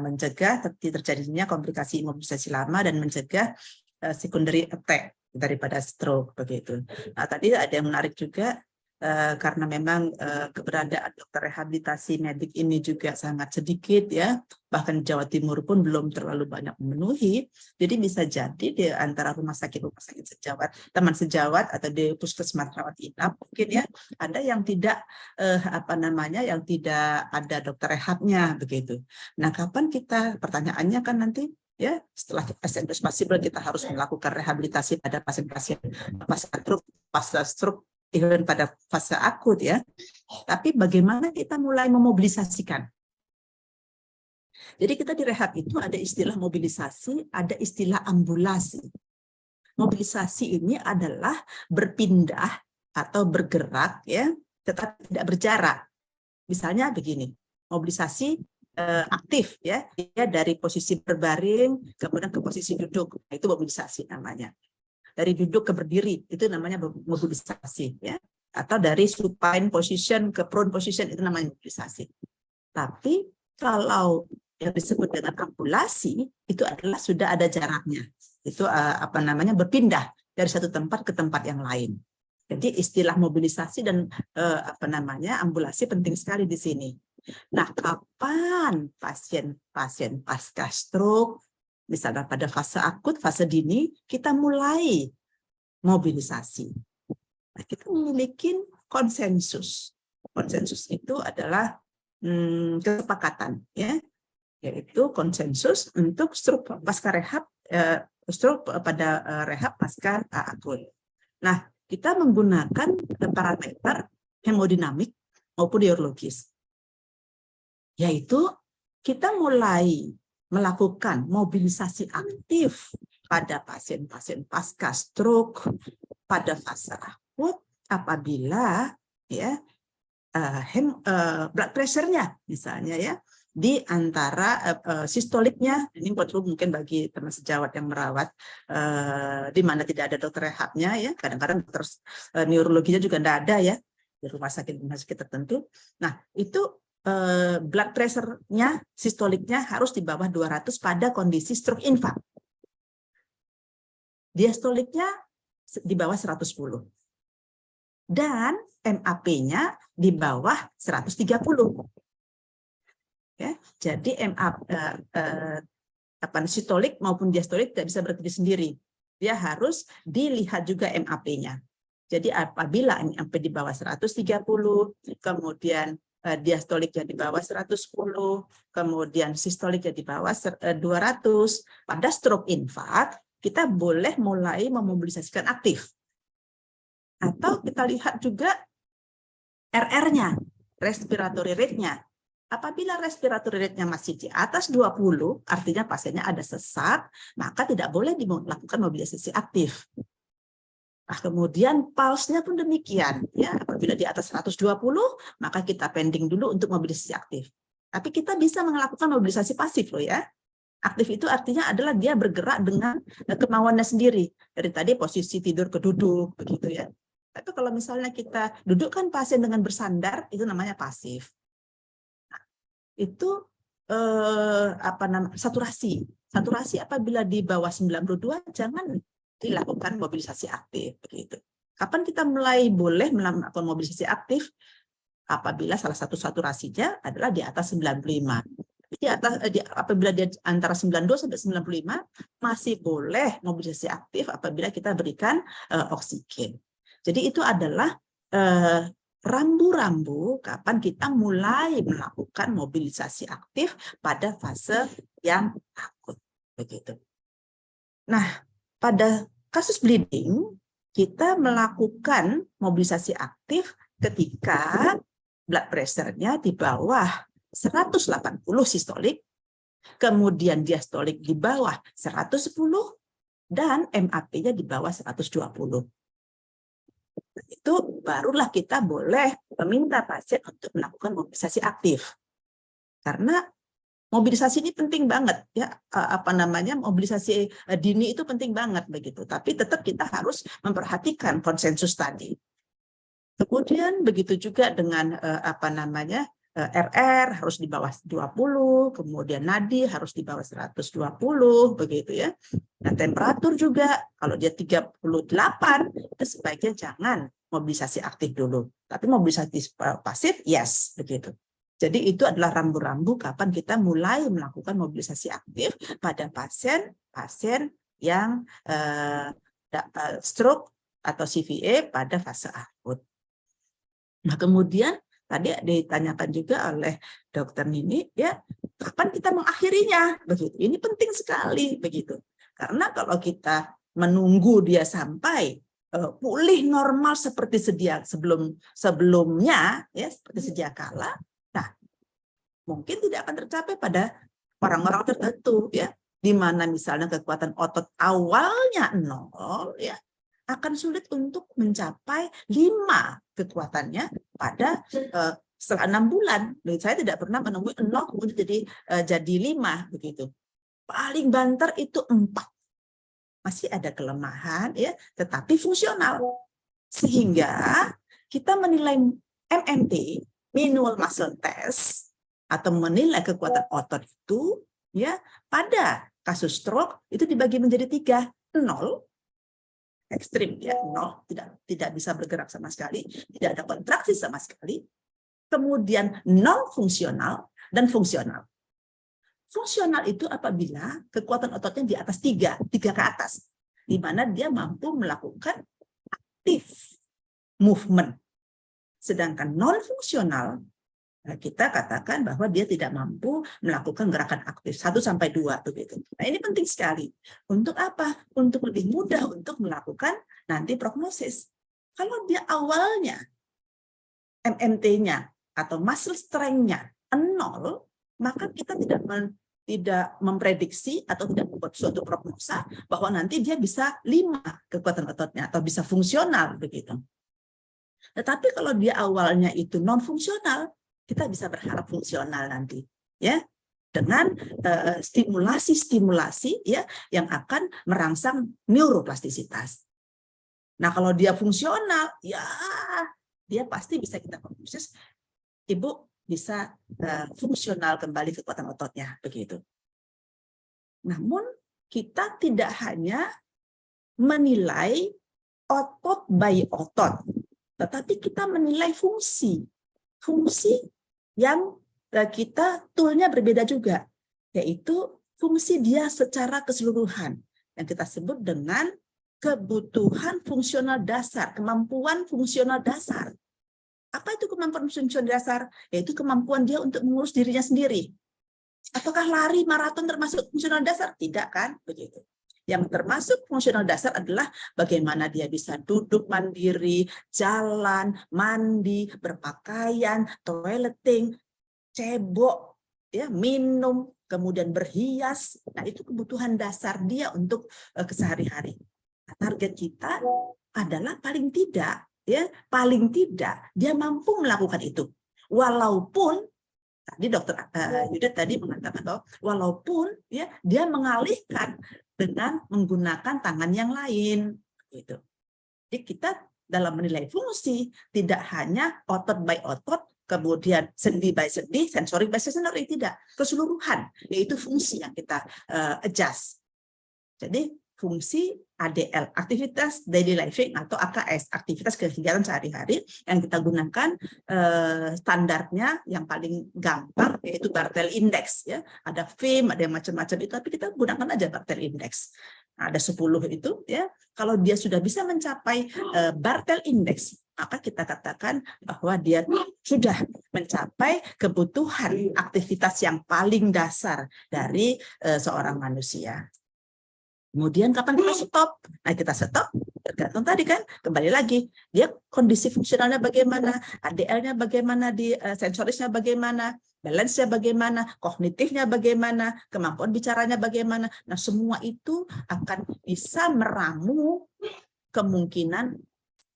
mencegah terjadinya komplikasi imobilisasi lama dan mencegah secondary attack daripada stroke begitu. Nah, tadi ada yang menarik juga karena memang keberadaan dokter rehabilitasi medik ini juga sangat sedikit ya, bahkan Jawa Timur pun belum terlalu banyak memenuhi. Jadi bisa jadi di antara rumah sakit sejawat, teman sejawat atau di puskesmas rawat inap mungkin ya ada yang tidak yang tidak ada dokter rehabnya begitu. Nah, kapan kita, pertanyaannya kan nanti ya setelah SMS possible kita harus melakukan rehabilitasi pada pasien-pasien pasca stroke even pada fase akut ya. Tapi bagaimana kita mulai memobilisasikan? Jadi kita di rehab itu ada istilah mobilisasi, ada istilah ambulasi. Mobilisasi ini adalah berpindah atau bergerak ya, tetapi tidak berjarak. Misalnya begini, mobilisasi aktif ya, dia dari posisi berbaring kemudian ke posisi duduk, itu mobilisasi namanya. Dari duduk ke berdiri itu namanya mobilisasi ya, atau dari supine position ke prone position itu namanya mobilisasi. Tapi kalau yang disebut dengan ambulasi itu adalah sudah ada jaraknya, itu berpindah dari satu tempat ke tempat yang lain. Jadi istilah mobilisasi dan ambulasi penting sekali di sini. Nah, kapan pasien pasca stroke, misalnya pada fase akut, fase dini, kita mulai mobilisasi. Nah, kita memiliki konsensus. Konsensus itu adalah kesepakatan, ya, yaitu konsensus untuk stroke pasca rehab, stroke pada rehab pasca akut. Nah, kita menggunakan parameter hemodinamik maupun neurologis, yaitu kita mulai melakukan mobilisasi aktif pada pasien-pasien pasca stroke pada fase akut apabila ya blood pressure-nya misalnya ya di antara sistoliknya, ini perlu mungkin bagi teman sejawat yang merawat di mana tidak ada dokter rehabnya ya, kadang-kadang dokter neurologinya juga tidak ada ya di rumah sakit tertentu. Nah, itu blood pressure-nya, sistoliknya harus di bawah 200 pada kondisi stroke infark. Diastoliknya di bawah 110. Dan MAP-nya di bawah 130. Ya, jadi sistolik maupun diastolik tidak bisa berdiri sendiri. Dia harus dilihat juga MAP-nya. Jadi apabila MAP di bawah 130, kemudian diastoliknya di bawah 110, kemudian sistoliknya di bawah 200, pada stroke infark kita boleh mulai memobilisasikan aktif. Atau kita lihat juga RR-nya, respiratory rate-nya. Apabila respiratory rate-nya masih di atas 20, artinya pasiennya ada sesak, maka tidak boleh dilakukan mobilisasi aktif. Nah, kemudian pulse-nya pun demikian. Ya, apabila di atas 120, maka kita pending dulu untuk mobilisasi aktif. Tapi kita bisa melakukan mobilisasi pasif loh ya. Aktif itu artinya adalah dia bergerak dengan kemauannya sendiri. Dari tadi posisi tidur ke duduk, begitu ya. Tapi kalau misalnya kita dudukkan pasien dengan bersandar, itu namanya pasif. Nah, itu saturasi. Saturasi apabila di bawah 92, jangan dilakukan mobilisasi aktif, begitu. Kapan kita mulai boleh melakukan mobilisasi aktif? Apabila salah satu saturasinya adalah di atas 95. Apabila dia antara 92 sampai 95 masih boleh mobilisasi aktif apabila kita berikan oksigen. Jadi itu adalah rambu-rambu kapan kita mulai melakukan mobilisasi aktif pada fase yang akut, begitu. Nah, pada kasus bleeding kita melakukan mobilisasi aktif ketika blood pressure-nya di bawah 180 sistolik, kemudian diastolik di bawah 110, dan MAP-nya di bawah 120. itu barulah kita boleh meminta pasien untuk melakukan mobilisasi aktif. Karena mobilisasi ini penting banget ya, mobilisasi dini itu penting banget begitu. Tapi tetap kita harus memperhatikan konsensus tadi. Kemudian begitu juga dengan RR harus di bawah 20, kemudian nadi harus di bawah 120 begitu ya. Nah, temperatur juga kalau dia 38 itu sebaiknya jangan mobilisasi aktif dulu. Tapi mobilisasi pasif yes begitu. Jadi itu adalah rambu-rambu kapan kita mulai melakukan mobilisasi aktif pada pasien yang stroke atau CVA pada fase akut. Nah, kemudian tadi ditanyakan juga oleh Dokter Nini, ya, kapan kita mengakhirinya? Begitu. Ini penting sekali begitu. Karena kalau kita menunggu dia sampai pulih normal seperti sebelumnya, ya, seperti sedia kala, nah, mungkin tidak akan tercapai pada orang-orang tertentu, ya, di mana misalnya kekuatan otot awalnya 0, ya, akan sulit untuk mencapai 5 kekuatannya pada setelah 6 bulan. Saya tidak pernah menemui 0 kemudian jadi 5 begitu. Paling banter itu 4. Masih ada kelemahan ya, tetapi fungsional. Sehingga kita menilai MMT, minimal muscle test, atau menilai kekuatan otot itu ya pada kasus stroke itu dibagi menjadi 3. 0 ekstrim ya, 0 tidak bisa bergerak sama sekali, tidak ada kontraksi sama sekali. Kemudian non fungsional dan fungsional. Fungsional itu apabila kekuatan ototnya di atas 3 ke atas, di mana dia mampu melakukan aktif movement. Sedangkan non fungsional kita katakan bahwa dia tidak mampu melakukan gerakan aktif 1-2 begitu. Nah, ini penting sekali. Untuk apa? Untuk lebih mudah untuk melakukan nanti prognosis. Kalau dia awalnya MMT-nya atau muscle strength-nya 0, maka kita tidak memprediksi atau tidak membuat suatu prognosa bahwa nanti dia bisa 5 kekuatan ototnya atau bisa fungsional begitu. Tetapi kalau dia awalnya itu non fungsional, kita bisa berharap fungsional nanti, ya, dengan stimulasi ya yang akan merangsang neuroplastisitas. Nah, kalau dia fungsional, ya dia pasti bisa kita prognosis, ibu bisa fungsional kembali kekuatan ototnya begitu. Namun kita tidak hanya menilai otot by otot, tetapi kita menilai fungsi yang kita toolnya berbeda juga, yaitu fungsi dia secara keseluruhan yang kita sebut dengan kebutuhan fungsional dasar, kemampuan fungsional dasar. Apa itu kemampuan fungsional dasar? Yaitu kemampuan dia untuk mengurus dirinya sendiri. Apakah lari maraton termasuk fungsional dasar? Tidak kan? Begitu. Yang termasuk fungsional dasar adalah bagaimana dia bisa duduk mandiri, jalan, mandi, berpakaian, toileting, cebok, ya, minum, kemudian berhias. Nah, itu kebutuhan dasar dia untuk kesehari-hari. Nah, target kita adalah paling tidak dia mampu melakukan itu. Walaupun tadi Dokter Yuda tadi mengatakan bahwa walaupun ya dia mengalihkan dengan menggunakan tangan yang lain gitu. Jadi kita dalam menilai fungsi tidak hanya otot by otot, kemudian sendi by sendi, sensorik by sensorik, tidak, keseluruhan, yaitu fungsi yang kita adjust. Jadi fungsi ADL, aktivitas daily living atau AKS, aktivitas kegiatan sehari-hari yang kita gunakan standarnya yang paling gampang yaitu Bartel Index ya. Ada FIM, ada yang macam-macam itu, tapi kita gunakan aja Bartel Index. Nah, ada 10 itu ya. Kalau dia sudah bisa mencapai Bartel Index, maka kita katakan bahwa dia sudah mencapai kebutuhan aktivitas yang paling dasar dari seorang manusia. Kemudian kapan kita stop? Nah, kita stop tergantung tadi kan, kembali lagi dia kondisi fungsionalnya bagaimana, ADL-nya bagaimana, di sensorisnya bagaimana, balance-nya bagaimana, kognitifnya bagaimana, kemampuan bicaranya bagaimana. Nah, semua itu akan bisa meramu kemungkinan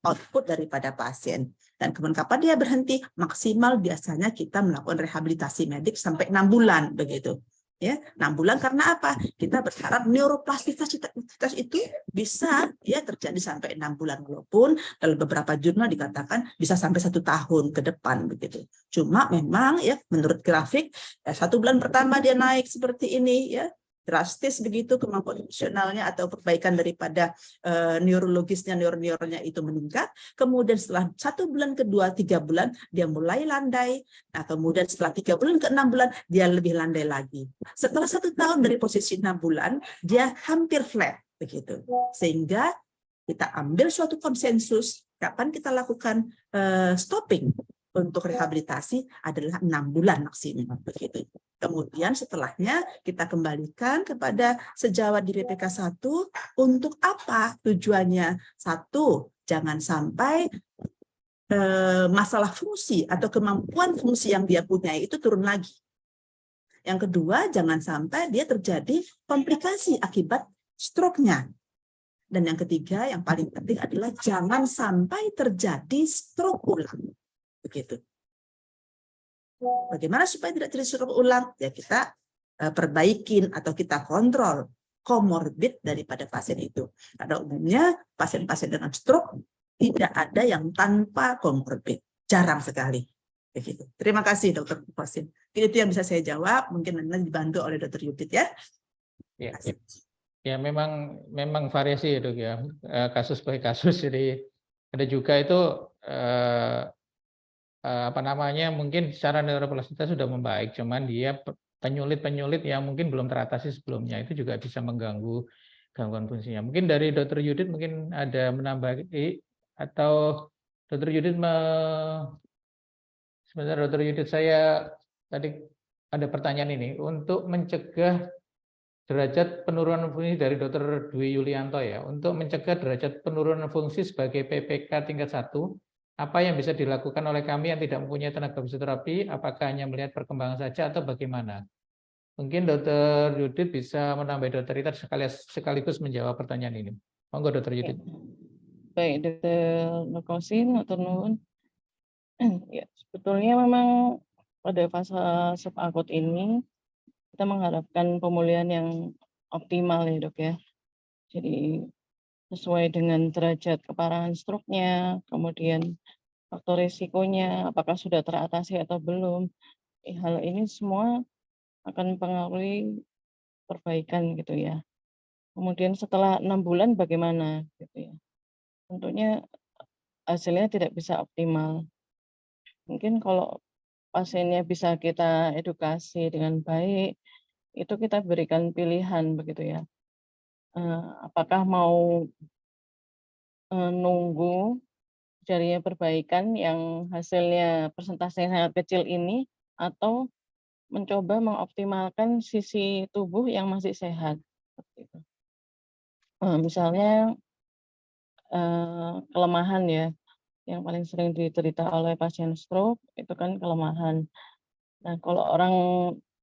output daripada pasien. Dan kemudian kapan dia berhenti? Maksimal biasanya kita melakukan rehabilitasi medik sampai 6 bulan begitu. Ya, 6 bulan karena apa? Kita berharap neuroplastisitas itu bisa ya terjadi sampai 6 bulan, walaupun dalam beberapa jurnal dikatakan bisa sampai 1 tahun ke depan begitu. Cuma memang ya menurut grafik 1 bulan pertama dia naik seperti ini ya, drastis begitu kemampuan fungsionalnya atau perbaikan daripada neurologisnya, neuronnya itu meningkat. Kemudian setelah 1 bulan kedua, 3 bulan dia mulai landai. Nah, kemudian setelah 3 bulan ke 6 bulan dia lebih landai lagi. Setelah 1 tahun dari posisi 6 bulan dia hampir flat begitu. Sehingga kita ambil suatu konsensus kapan kita lakukan stopping untuk rehabilitasi adalah 6 bulan maksimal begitu. Kemudian setelahnya kita kembalikan kepada sejawat di PPK 1 untuk apa tujuannya? 1, jangan sampai masalah fungsi atau kemampuan fungsi yang dia punya itu turun lagi. Yang kedua, jangan sampai dia terjadi komplikasi akibat stroke-nya. Dan yang ketiga, yang paling penting adalah jangan sampai terjadi stroke ulang. Begitu. Bagaimana supaya tidak terjadi stroke ulang? Ya kita perbaikin atau kita kontrol komorbid daripada pasien itu. Pada umumnya pasien-pasien dengan stroke tidak ada yang tanpa komorbid. Jarang sekali. Begitu. Terima kasih Dr. Qasim. Itu yang bisa saya jawab. Mungkin nanti dibantu oleh Dr. Yudit ya. Ya memang variasi ya Dok ya, kasus per kasus. Jadi ada juga itu mungkin secara neuroplastisitas sudah membaik, cuman dia penyulit yang mungkin belum teratasi sebelumnya itu juga bisa mengganggu gangguan fungsinya. Mungkin dari Dr. Yudit mungkin ada menambah atau Dr. Yudit sebentar Dr. Yudit, saya tadi ada pertanyaan ini untuk mencegah derajat penurunan fungsi dari Dr. Dwi Yulianto ya, untuk mencegah derajat penurunan fungsi sebagai PPK tingkat 1. Apa yang bisa dilakukan oleh kami yang tidak mempunyai tenaga fisioterapi? Apakah hanya melihat perkembangan saja atau bagaimana? Mungkin Dr. Yudit bisa menambah Dr. Rita sekaligus menjawab pertanyaan ini. Monggo Dr. Yudit. Baik, Dr. Qasim, Dr. Nuhun. Ya, sebetulnya memang pada fase subakut ini kita mengharapkan pemulihan yang optimal ya Dok ya. Jadi sesuai dengan derajat keparahan stroke-nya, kemudian faktor risikonya, apakah sudah teratasi atau belum. Hal ini semua akan mempengaruhi perbaikan gitu ya. Kemudian setelah 6 bulan bagaimana gitu ya. Tentunya hasilnya tidak bisa optimal. Mungkin kalau pasiennya bisa kita edukasi dengan baik, itu kita berikan pilihan begitu ya. Apakah mau nunggu jadinya perbaikan yang hasilnya persentase yang sangat kecil ini, atau mencoba mengoptimalkan sisi tubuh yang masih sehat. Misalnya kelemahan ya, yang paling sering diderita oleh pasien stroke itu kan kelemahan. Nah, kalau orang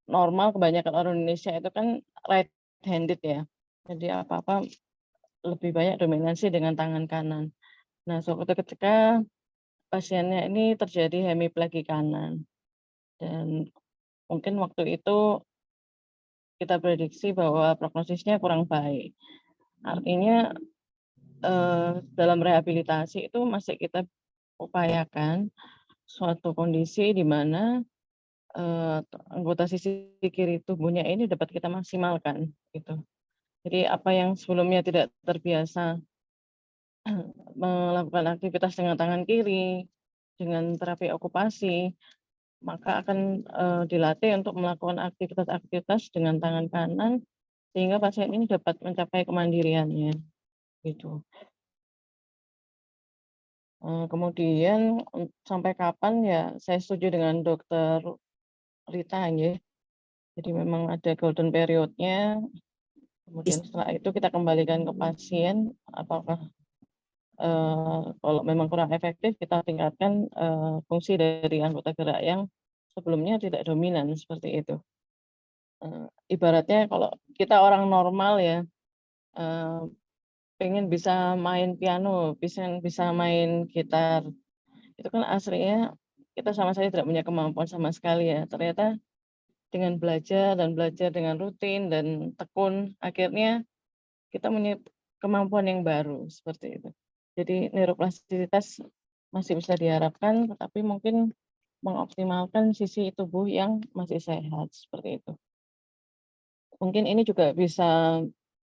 normal, kebanyakan orang Indonesia itu kan right handed ya. Jadi apa-apa lebih banyak dominasi dengan tangan kanan. Nah, suatu ketika pasiennya ini terjadi hemiplegi kanan. Dan mungkin waktu itu kita prediksi bahwa prognosisnya kurang baik. Artinya dalam rehabilitasi itu masih kita upayakan suatu kondisi di mana anggota sisi kiri tubuhnya ini dapat kita maksimalkan gitu. Jadi apa yang sebelumnya tidak terbiasa melakukan aktivitas dengan tangan kiri, dengan terapi okupasi, maka akan dilatih untuk melakukan aktivitas-aktivitas dengan tangan kanan sehingga pasien ini dapat mencapai kemandiriannya gitu. Kemudian sampai kapan ya saya setuju dengan Dr. Rita ya. Jadi memang ada golden period-nya. Kemudian setelah itu kita kembalikan ke pasien apakah kalau memang kurang efektif kita tingkatkan fungsi dari anggota gerak yang sebelumnya tidak dominan seperti itu. Ibaratnya kalau kita orang normal ya, pengen bisa main piano, bisa main gitar. Itu kan aslinya kita sama sekali tidak punya kemampuan sama sekali ya. Ternyata dengan belajar dan belajar dengan rutin dan tekun, akhirnya kita punya kemampuan yang baru seperti itu. Jadi neuroplastisitas masih bisa diharapkan, tetapi mungkin mengoptimalkan sisi tubuh yang masih sehat seperti itu. Mungkin ini juga bisa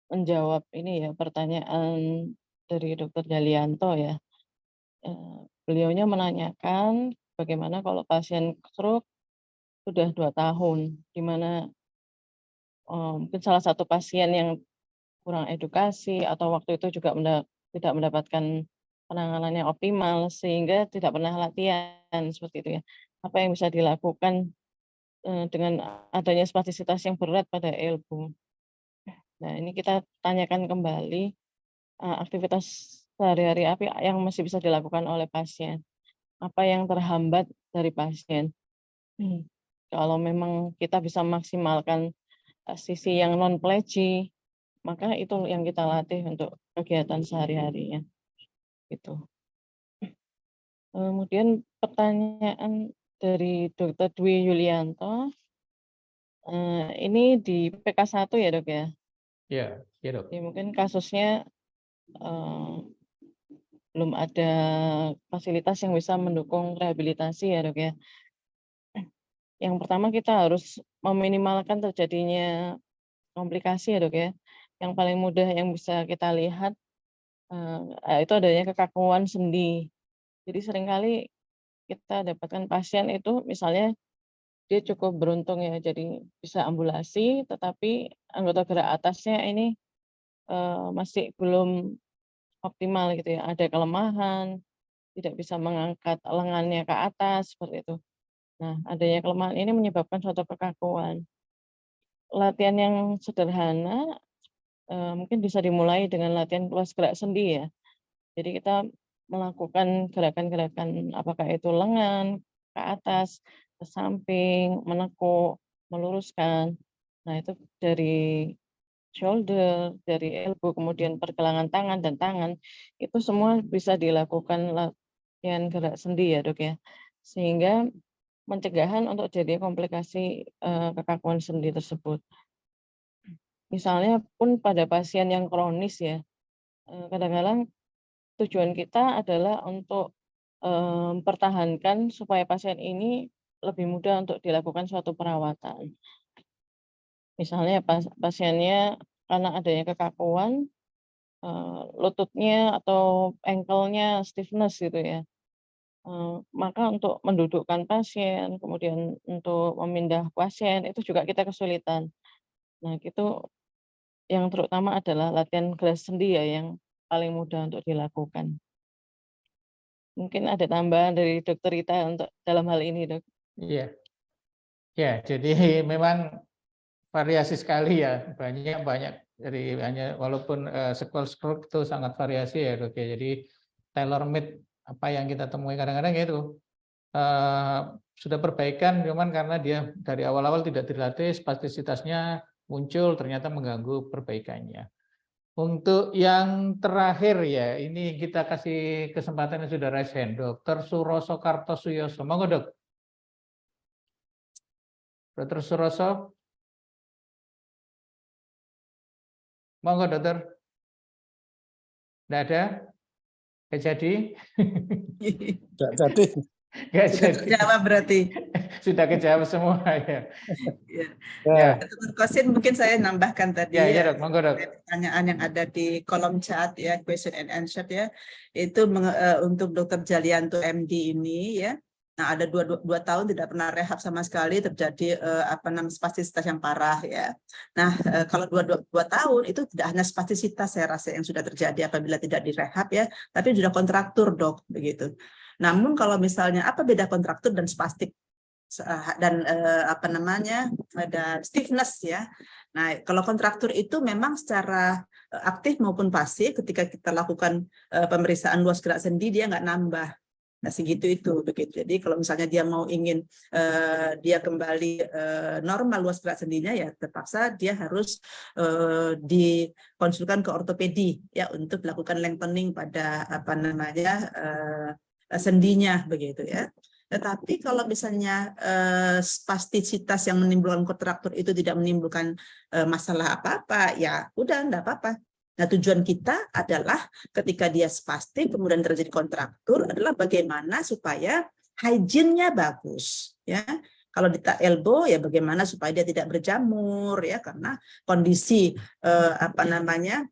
menjawab ini ya pertanyaan dari Dr. Jalianto ya. Beliaunya menanyakan bagaimana kalau pasien stroke sudah 2 tahun, di mana mungkin salah satu pasien yang kurang edukasi atau waktu itu juga tidak mendapatkan penanganan yang optimal sehingga tidak pernah latihan seperti itu ya. Apa yang bisa dilakukan dengan adanya spastisitas yang berat pada elbow. Nah, ini kita tanyakan kembali aktivitas sehari-hari apa yang masih bisa dilakukan oleh pasien. Apa yang terhambat dari pasien. Kalau memang kita bisa maksimalkan sisi yang non-pledgy, maka itu yang kita latih untuk kegiatan sehari-harinya. Gitu. Kemudian pertanyaan dari Dr. Dwi Yulianto, ini di PK1 ya dok ya? Ya dok. Ya, mungkin kasusnya belum ada fasilitas yang bisa mendukung rehabilitasi ya dok ya. Yang pertama kita harus meminimalkan terjadinya komplikasi ya dok ya. Yang paling mudah yang bisa kita lihat itu adanya kekakuan sendi. Jadi seringkali kita dapatkan pasien itu misalnya dia cukup beruntung ya, jadi bisa ambulasi, tetapi anggota gerak atasnya ini masih belum optimal gitu ya, ada kelemahan, tidak bisa mengangkat lengannya ke atas seperti itu. Nah, adanya kelemahan ini menyebabkan suatu kekakuan. Latihan yang sederhana mungkin bisa dimulai dengan latihan luas gerak sendi ya. Jadi kita melakukan gerakan-gerakan apakah itu lengan ke atas, ke samping, menekuk, meluruskan. Nah, itu dari shoulder, dari elbow, kemudian pergelangan tangan dan tangan, itu semua bisa dilakukan latihan gerak sendi ya dok ya. Sehingga pencegahan untuk jadi komplikasi kekakuan sendi tersebut. Misalnya pun pada pasien yang kronis ya, kadang-kadang tujuan kita adalah untuk mempertahankan supaya pasien ini lebih mudah untuk dilakukan suatu perawatan. Misalnya pasiennya karena adanya kekakuan, lututnya atau ankle-nya stiffness gitu ya. Maka untuk mendudukkan pasien, kemudian untuk memindah pasien, itu juga kita kesulitan. Nah, itu yang terutama adalah latihan gerak sendi ya yang paling mudah untuk dilakukan. Mungkin ada tambahan dari Dokter Rita untuk dalam hal ini, Dok. Iya. Ya, jadi memang variasi sekali ya, banyak dari hanya walaupun sequel stroke itu sangat variasi ya dok ya. Jadi tailor made apa yang kita temui kadang-kadang itu sudah perbaikan, cuman karena dia dari awal-awal tidak dilatih, spastisitasnya muncul ternyata mengganggu perbaikannya. Untuk yang terakhir ya, ini kita kasih kesempatan yang sudah raise hand, Dr. Suroso Kartosuyoso. Monggo dok. Dr. Suroso. Monggo dokter. Tidak ada? Nggak jadi? Nggak jadi. Nggak Sudah jadi. terjawab berarti. Sudah kejawab semua ya. Ya. Dr. Kosin mungkin saya nambahkan tadi Ya dok, monggo dok. pertanyaan yang ada di kolom chat ya, question and answer ya, itu untuk Dr. Jalianto MD ini ya. Nah, ada dua tahun tidak pernah rehab sama sekali, terjadi spastisitas yang parah ya. Nah, kalau dua tahun itu tidak hanya spastisitas saya rasa yang sudah terjadi apabila tidak direhab ya, tapi sudah kontraktur dok begitu. Namun kalau misalnya apa beda kontraktur dan spastik dan dan stiffness ya. Nah, kalau kontraktur itu memang secara aktif maupun pasif ketika kita lakukan pemeriksaan luas gerak sendi dia nggak nambah. Nah, segitu itu begitu. Jadi kalau misalnya dia mau ingin dia kembali normal luas gerak sendinya, ya terpaksa dia harus dikonsulkan ke ortopedi ya untuk melakukan lengthening pada apa namanya sendinya begitu ya. Tetapi kalau misalnya spastisitas yang menimbulkan kontraktur itu tidak menimbulkan masalah apa-apa, ya udah enggak apa-apa. Nah, tujuan kita adalah ketika dia spastik kemudian terjadi kontraktur adalah bagaimana supaya hygiene-nya bagus, ya. Kalau di elbow ya bagaimana supaya dia tidak berjamur ya, karena kondisi apa namanya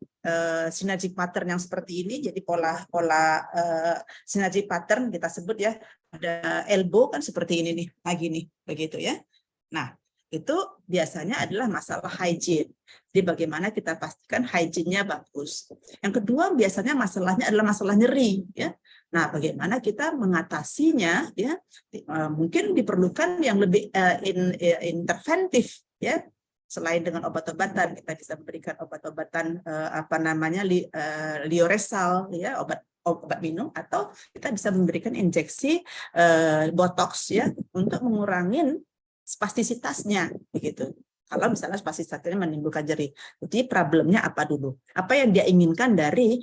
synergic pattern yang seperti ini, jadi pola synergic pattern kita sebut ya, ada elbow kan seperti ini nih, lagi nih, begitu ya. Nah, itu biasanya adalah masalah hygiene. Jadi bagaimana kita pastikan hygiene-nya bagus. Yang kedua biasanya masalahnya adalah masalah nyeri ya. Nah, bagaimana kita mengatasinya ya? Mungkin diperlukan yang lebih interventif ya. Selain dengan obat-obatan, kita bisa memberikan obat-obatan apa namanya lioresal ya, obat minum, atau kita bisa memberikan injeksi botox ya untuk mengurangi spastisitasnya begitu. Kalau misalnya spastisitasnya menimbulkan nyeri. Jadi problemnya apa dulu? Apa yang dia inginkan dari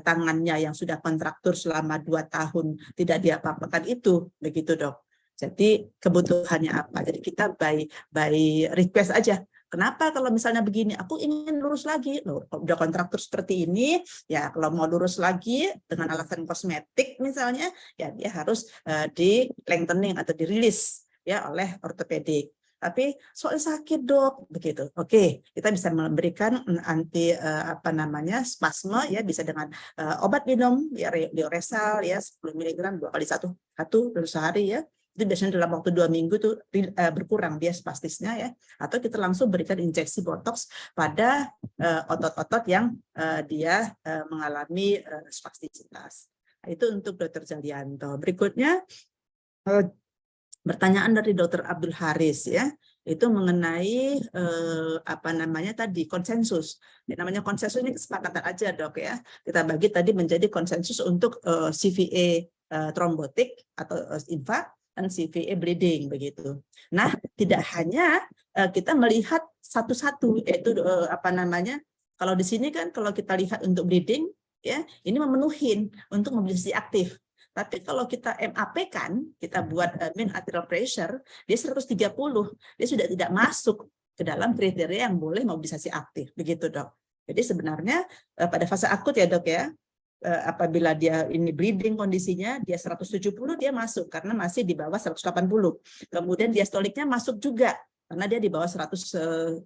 tangannya yang sudah kontraktur selama 2 tahun tidak diapa-apakan itu, begitu dok. Jadi kebutuhannya apa? Jadi kita by request aja. Kenapa kalau misalnya begini, aku ingin lurus lagi. Loh, udah kontraktur seperti ini, ya kalau mau lurus lagi dengan alasan kosmetik misalnya, ya dia harus di lengthening atau dirilis ya oleh ortopedik. Tapi soal sakit dok, begitu. Oke, kita bisa memberikan anti apa namanya spasme ya, bisa dengan obat minum ya lioresal ya 10 mg 2 kali satu dalam sehari ya. Itu biasanya dalam waktu 2 minggu tuh berkurang dia spastisnya ya. Atau kita langsung berikan injeksi botox pada otot-otot yang dia mengalami spastisitas. Nah, itu untuk Dr. Zalianto. Berikutnya pertanyaan dari Dr. Abdul Haris ya, itu mengenai apa namanya tadi konsensus. Ya, namanya konsensus ini kesepakatan aja dok ya. Kita bagi tadi menjadi konsensus untuk CVA trombotik atau infak dan CVA bleeding begitu. Nah, tidak hanya kita melihat satu-satu, yaitu apa namanya, kalau di sini kan kalau kita lihat untuk bleeding ya, ini memenuhi untuk mobilisasi aktif. Tapi kalau kita MAP kan, kita buat mean arterial pressure, dia 130, dia sudah tidak masuk ke dalam kriteria yang boleh mobilisasi aktif, begitu dok. Jadi sebenarnya pada fase akut ya dok ya, apabila dia ini bleeding kondisinya, dia 170 dia masuk karena masih di bawah 180. Kemudian diastoliknya masuk juga karena dia di bawah 100.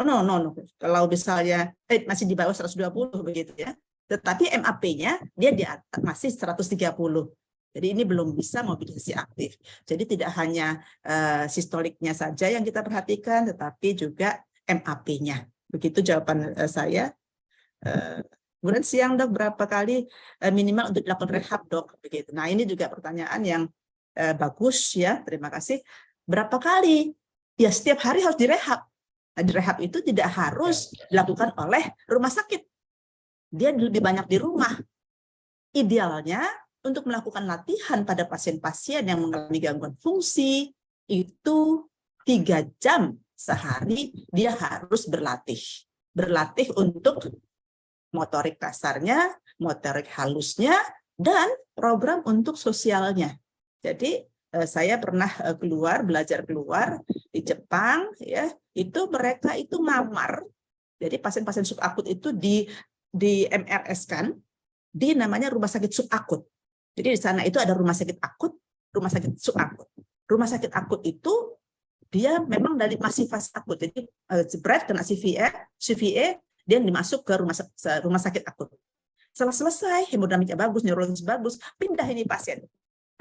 No. Kalau misalnya masih di bawah 120 begitu ya. Tetapi MAP-nya dia di atas masih 130. Jadi ini belum bisa mobilisasi aktif. Jadi tidak hanya sistoliknya saja yang kita perhatikan, tetapi juga MAP-nya. Begitu jawaban saya. Kemudian siang dok, berapa kali minimal untuk dilakukan rehab dok? Begitu. Nah ini juga pertanyaan yang bagus ya. Terima kasih. Berapa kali? Ya setiap hari harus direhab. Nah, direhab itu tidak harus dilakukan oleh rumah sakit. Dia lebih banyak di rumah. Idealnya untuk melakukan latihan pada pasien-pasien yang mengalami gangguan fungsi itu 3 jam sehari dia harus berlatih. Berlatih untuk motorik kasarnya, motorik halusnya, dan program untuk sosialnya. Jadi saya pernah belajar keluar di Jepang ya, itu mereka itu ngamar. Jadi pasien-pasien subakut itu di MRS kan, di namanya rumah sakit subakut. Jadi di sana itu ada rumah sakit akut, rumah sakit subakut. Rumah sakit akut itu dia memang dari masih fase akut. Jadi berat kena CVA, dia dimasuk ke rumah sakit akut. Setelah selesai, hemodinamiknya bagus, neurologis bagus, pindah ini pasien.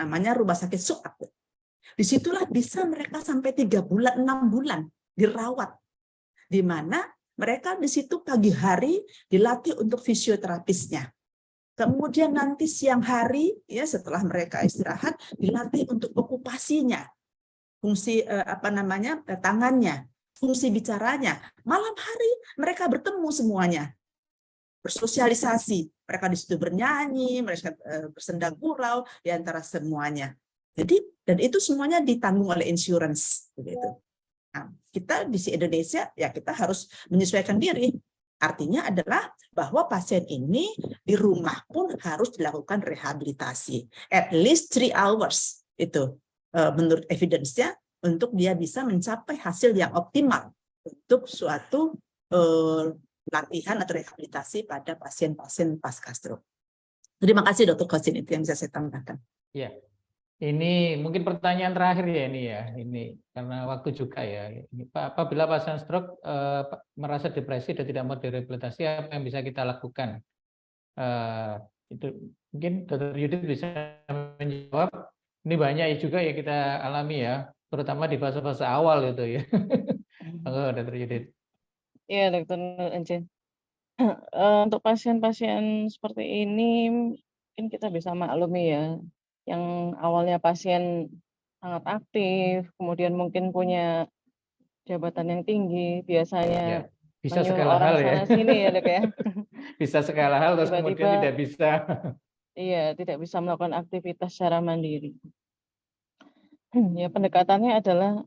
Namanya rumah sakit subakut. Disitulah bisa mereka sampai 3 bulan, 6 bulan dirawat. Di mana mereka di situ pagi hari dilatih untuk fisioterapisnya. Kemudian nanti siang hari ya setelah mereka istirahat dilatih untuk okupasinya. Fungsi apa namanya? Tangannya, fungsi bicaranya. Malam hari mereka bertemu semuanya. bersosialisasi, mereka di situ bernyanyi, mereka bersendang gurau di antara semuanya. Jadi dan itu semuanya ditanggung oleh insurance begitu. Nah, kita di Indonesia ya kita harus menyesuaikan diri. Artinya adalah bahwa pasien ini di rumah pun harus dilakukan rehabilitasi at least 3 hours itu menurut evidence-nya untuk dia bisa mencapai hasil yang optimal untuk suatu latihan atau rehabilitasi pada pasien-pasien pasca stroke. Terima kasih Dr. Kosin, itu yang bisa saya tambahkan. Ya, ini mungkin pertanyaan terakhir ya ini ya, ini karena waktu juga ya. Ini, Pak, apabila pasien stroke merasa depresi dan tidak mau direhabilitasi, apa yang bisa kita lakukan? Itu mungkin Dr. Yudit bisa menjawab. Ini banyak juga yang kita alami ya, terutama di fase-fase awal itu ya. Dr. Yudit. Iya, Dokter Encin. Untuk pasien-pasien seperti ini mungkin kita bisa maklumi ya, yang awalnya pasien sangat aktif, kemudian mungkin punya jabatan yang tinggi, biasanya Ya, bisa menyuruh segala orang hal ya. sana sini ya Dok ya. Bisa segala hal terus kemudian Tiba-tiba tidak bisa. iya tidak bisa melakukan aktivitas secara mandiri. Ya pendekatannya adalah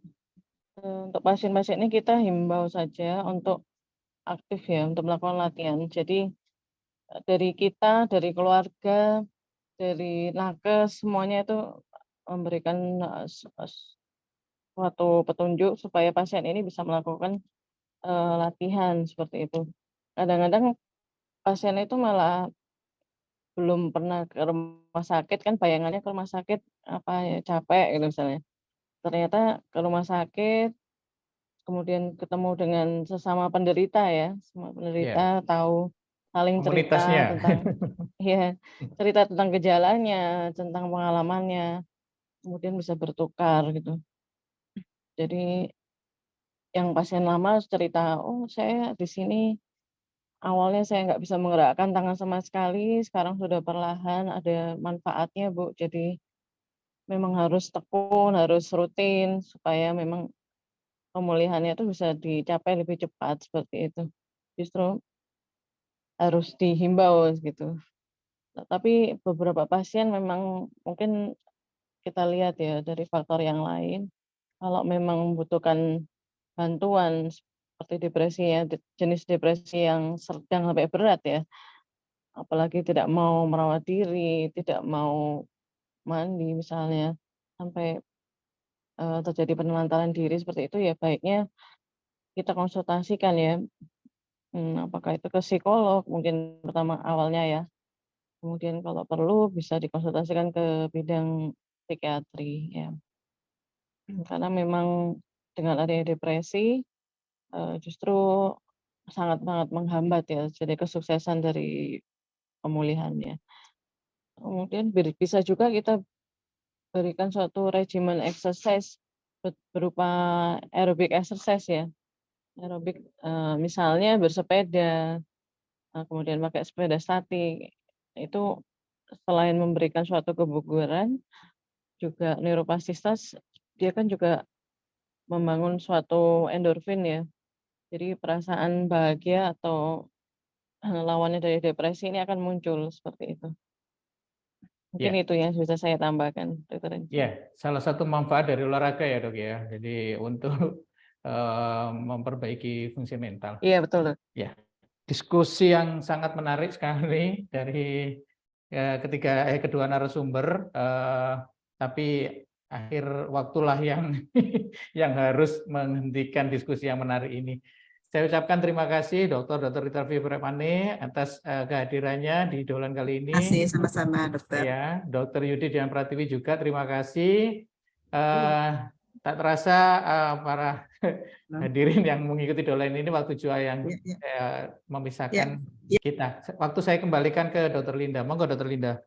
untuk pasien-pasien ini kita himbau saja untuk aktif ya, untuk melakukan latihan. Jadi dari kita, dari keluarga, dari nakes, semuanya itu memberikan suatu petunjuk supaya pasien ini bisa melakukan latihan seperti itu. Kadang-kadang pasien itu malah belum pernah ke rumah sakit, kan bayangannya ke rumah sakit apa ya, capek gitu misalnya. Ternyata ke rumah sakit, kemudian ketemu dengan sesama penderita ya, semua Ya, penderita tahu saling cerita komunitasnya. tentang ya, cerita tentang gejalanya, tentang pengalamannya, kemudian bisa bertukar gitu. Jadi yang pasien lama cerita, oh saya di sini awalnya saya nggak bisa menggerakkan tangan sama sekali, sekarang sudah perlahan ada manfaatnya Bu. Jadi memang harus tekun, harus rutin supaya memang pemulihannya itu bisa dicapai lebih cepat seperti itu. Justru harus dihimbau gitu. Nah, tapi beberapa pasien memang mungkin kita lihat ya dari faktor yang lain, kalau memang membutuhkan bantuan seperti depresi ya, jenis depresi yang sedang sampai berat ya, apalagi tidak mau merawat diri, tidak mau mandi misalnya, sampai terjadi penelantaran diri seperti itu ya baiknya kita konsultasikan ya, apakah itu ke psikolog mungkin pertama awalnya ya, kemudian kalau perlu bisa dikonsultasikan ke bidang psikiatri ya. Karena memang dengan adanya depresi, justru sangat-sangat menghambat ya, jadi kesuksesan dari pemulihannya. Kemudian bisa juga kita berikan suatu regimen exercise berupa aerobic exercise ya. Aerobik, misalnya bersepeda, kemudian pakai sepeda statik. Itu selain memberikan suatu kebugaran, juga neuroplastistas, dia kan juga membangun suatu endorfin ya. Jadi perasaan bahagia atau lawannya dari depresi ini akan muncul seperti itu. Mungkin Ya. itu yang bisa saya tambahkan, Dr. Renci. Ya, salah satu manfaat dari olahraga ya Dok ya. Jadi untuk memperbaiki fungsi mental. Iya betul Dok. Ya, diskusi yang sangat menarik sekali dari kedua narasumber. Tapi akhir waktulah yang yang harus menghentikan diskusi yang menarik ini. Saya ucapkan terima kasih Dr. Rita Fibrepane atas kehadirannya di Dolan kali ini. Terima kasih sama-sama dokter. Ya, Dr. Yudi dan Pratiwi juga terima kasih. Tak terasa para hadirin yang mengikuti Dolan ini waktu juga yang memisahkan kita. Waktu saya kembalikan ke Dr. Linda. Monggo Dr. Linda.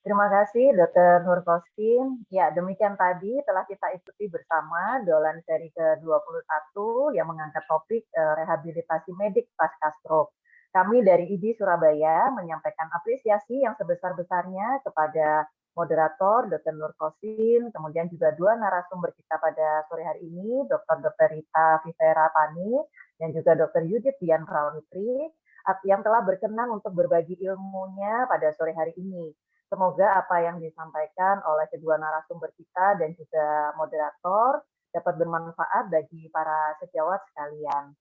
Terima kasih Dr. Nur Kosin. Ya, demikian tadi telah kita ikuti bersama Dolan seri ke-21 yang mengangkat topik rehabilitasi medik pasca stroke. Kami dari ID Surabaya menyampaikan apresiasi yang sebesar-besarnya kepada moderator Dr. Nur Kosin, kemudian juga dua narasumber kita pada sore hari ini, Dr. Rita Fibrepane dan juga Dr. Yudit Dian Prawitri, yang telah berkenan untuk berbagi ilmunya pada sore hari ini. Semoga apa yang disampaikan oleh kedua narasumber kita dan juga moderator dapat bermanfaat bagi para sejawat sekalian.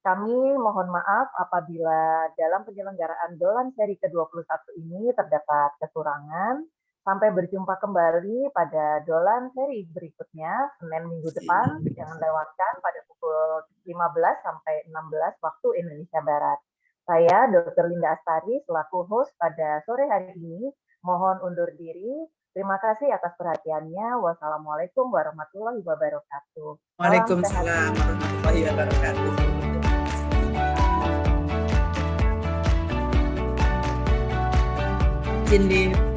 Kami mohon maaf apabila dalam penyelenggaraan Dolan seri ke-21 ini terdapat kekurangan. Sampai berjumpa kembali pada Dolan seri berikutnya, Senin minggu depan. Jangan lewatkan pada pukul 15 sampai 16 waktu Indonesia Barat. Saya, Dr. Linda Astari, selaku host pada sore hari ini, mohon undur diri. Terima kasih atas perhatiannya. Wassalamualaikum warahmatullahi wabarakatuh. Waalaikumsalam warahmatullahi wabarakatuh. Cindy.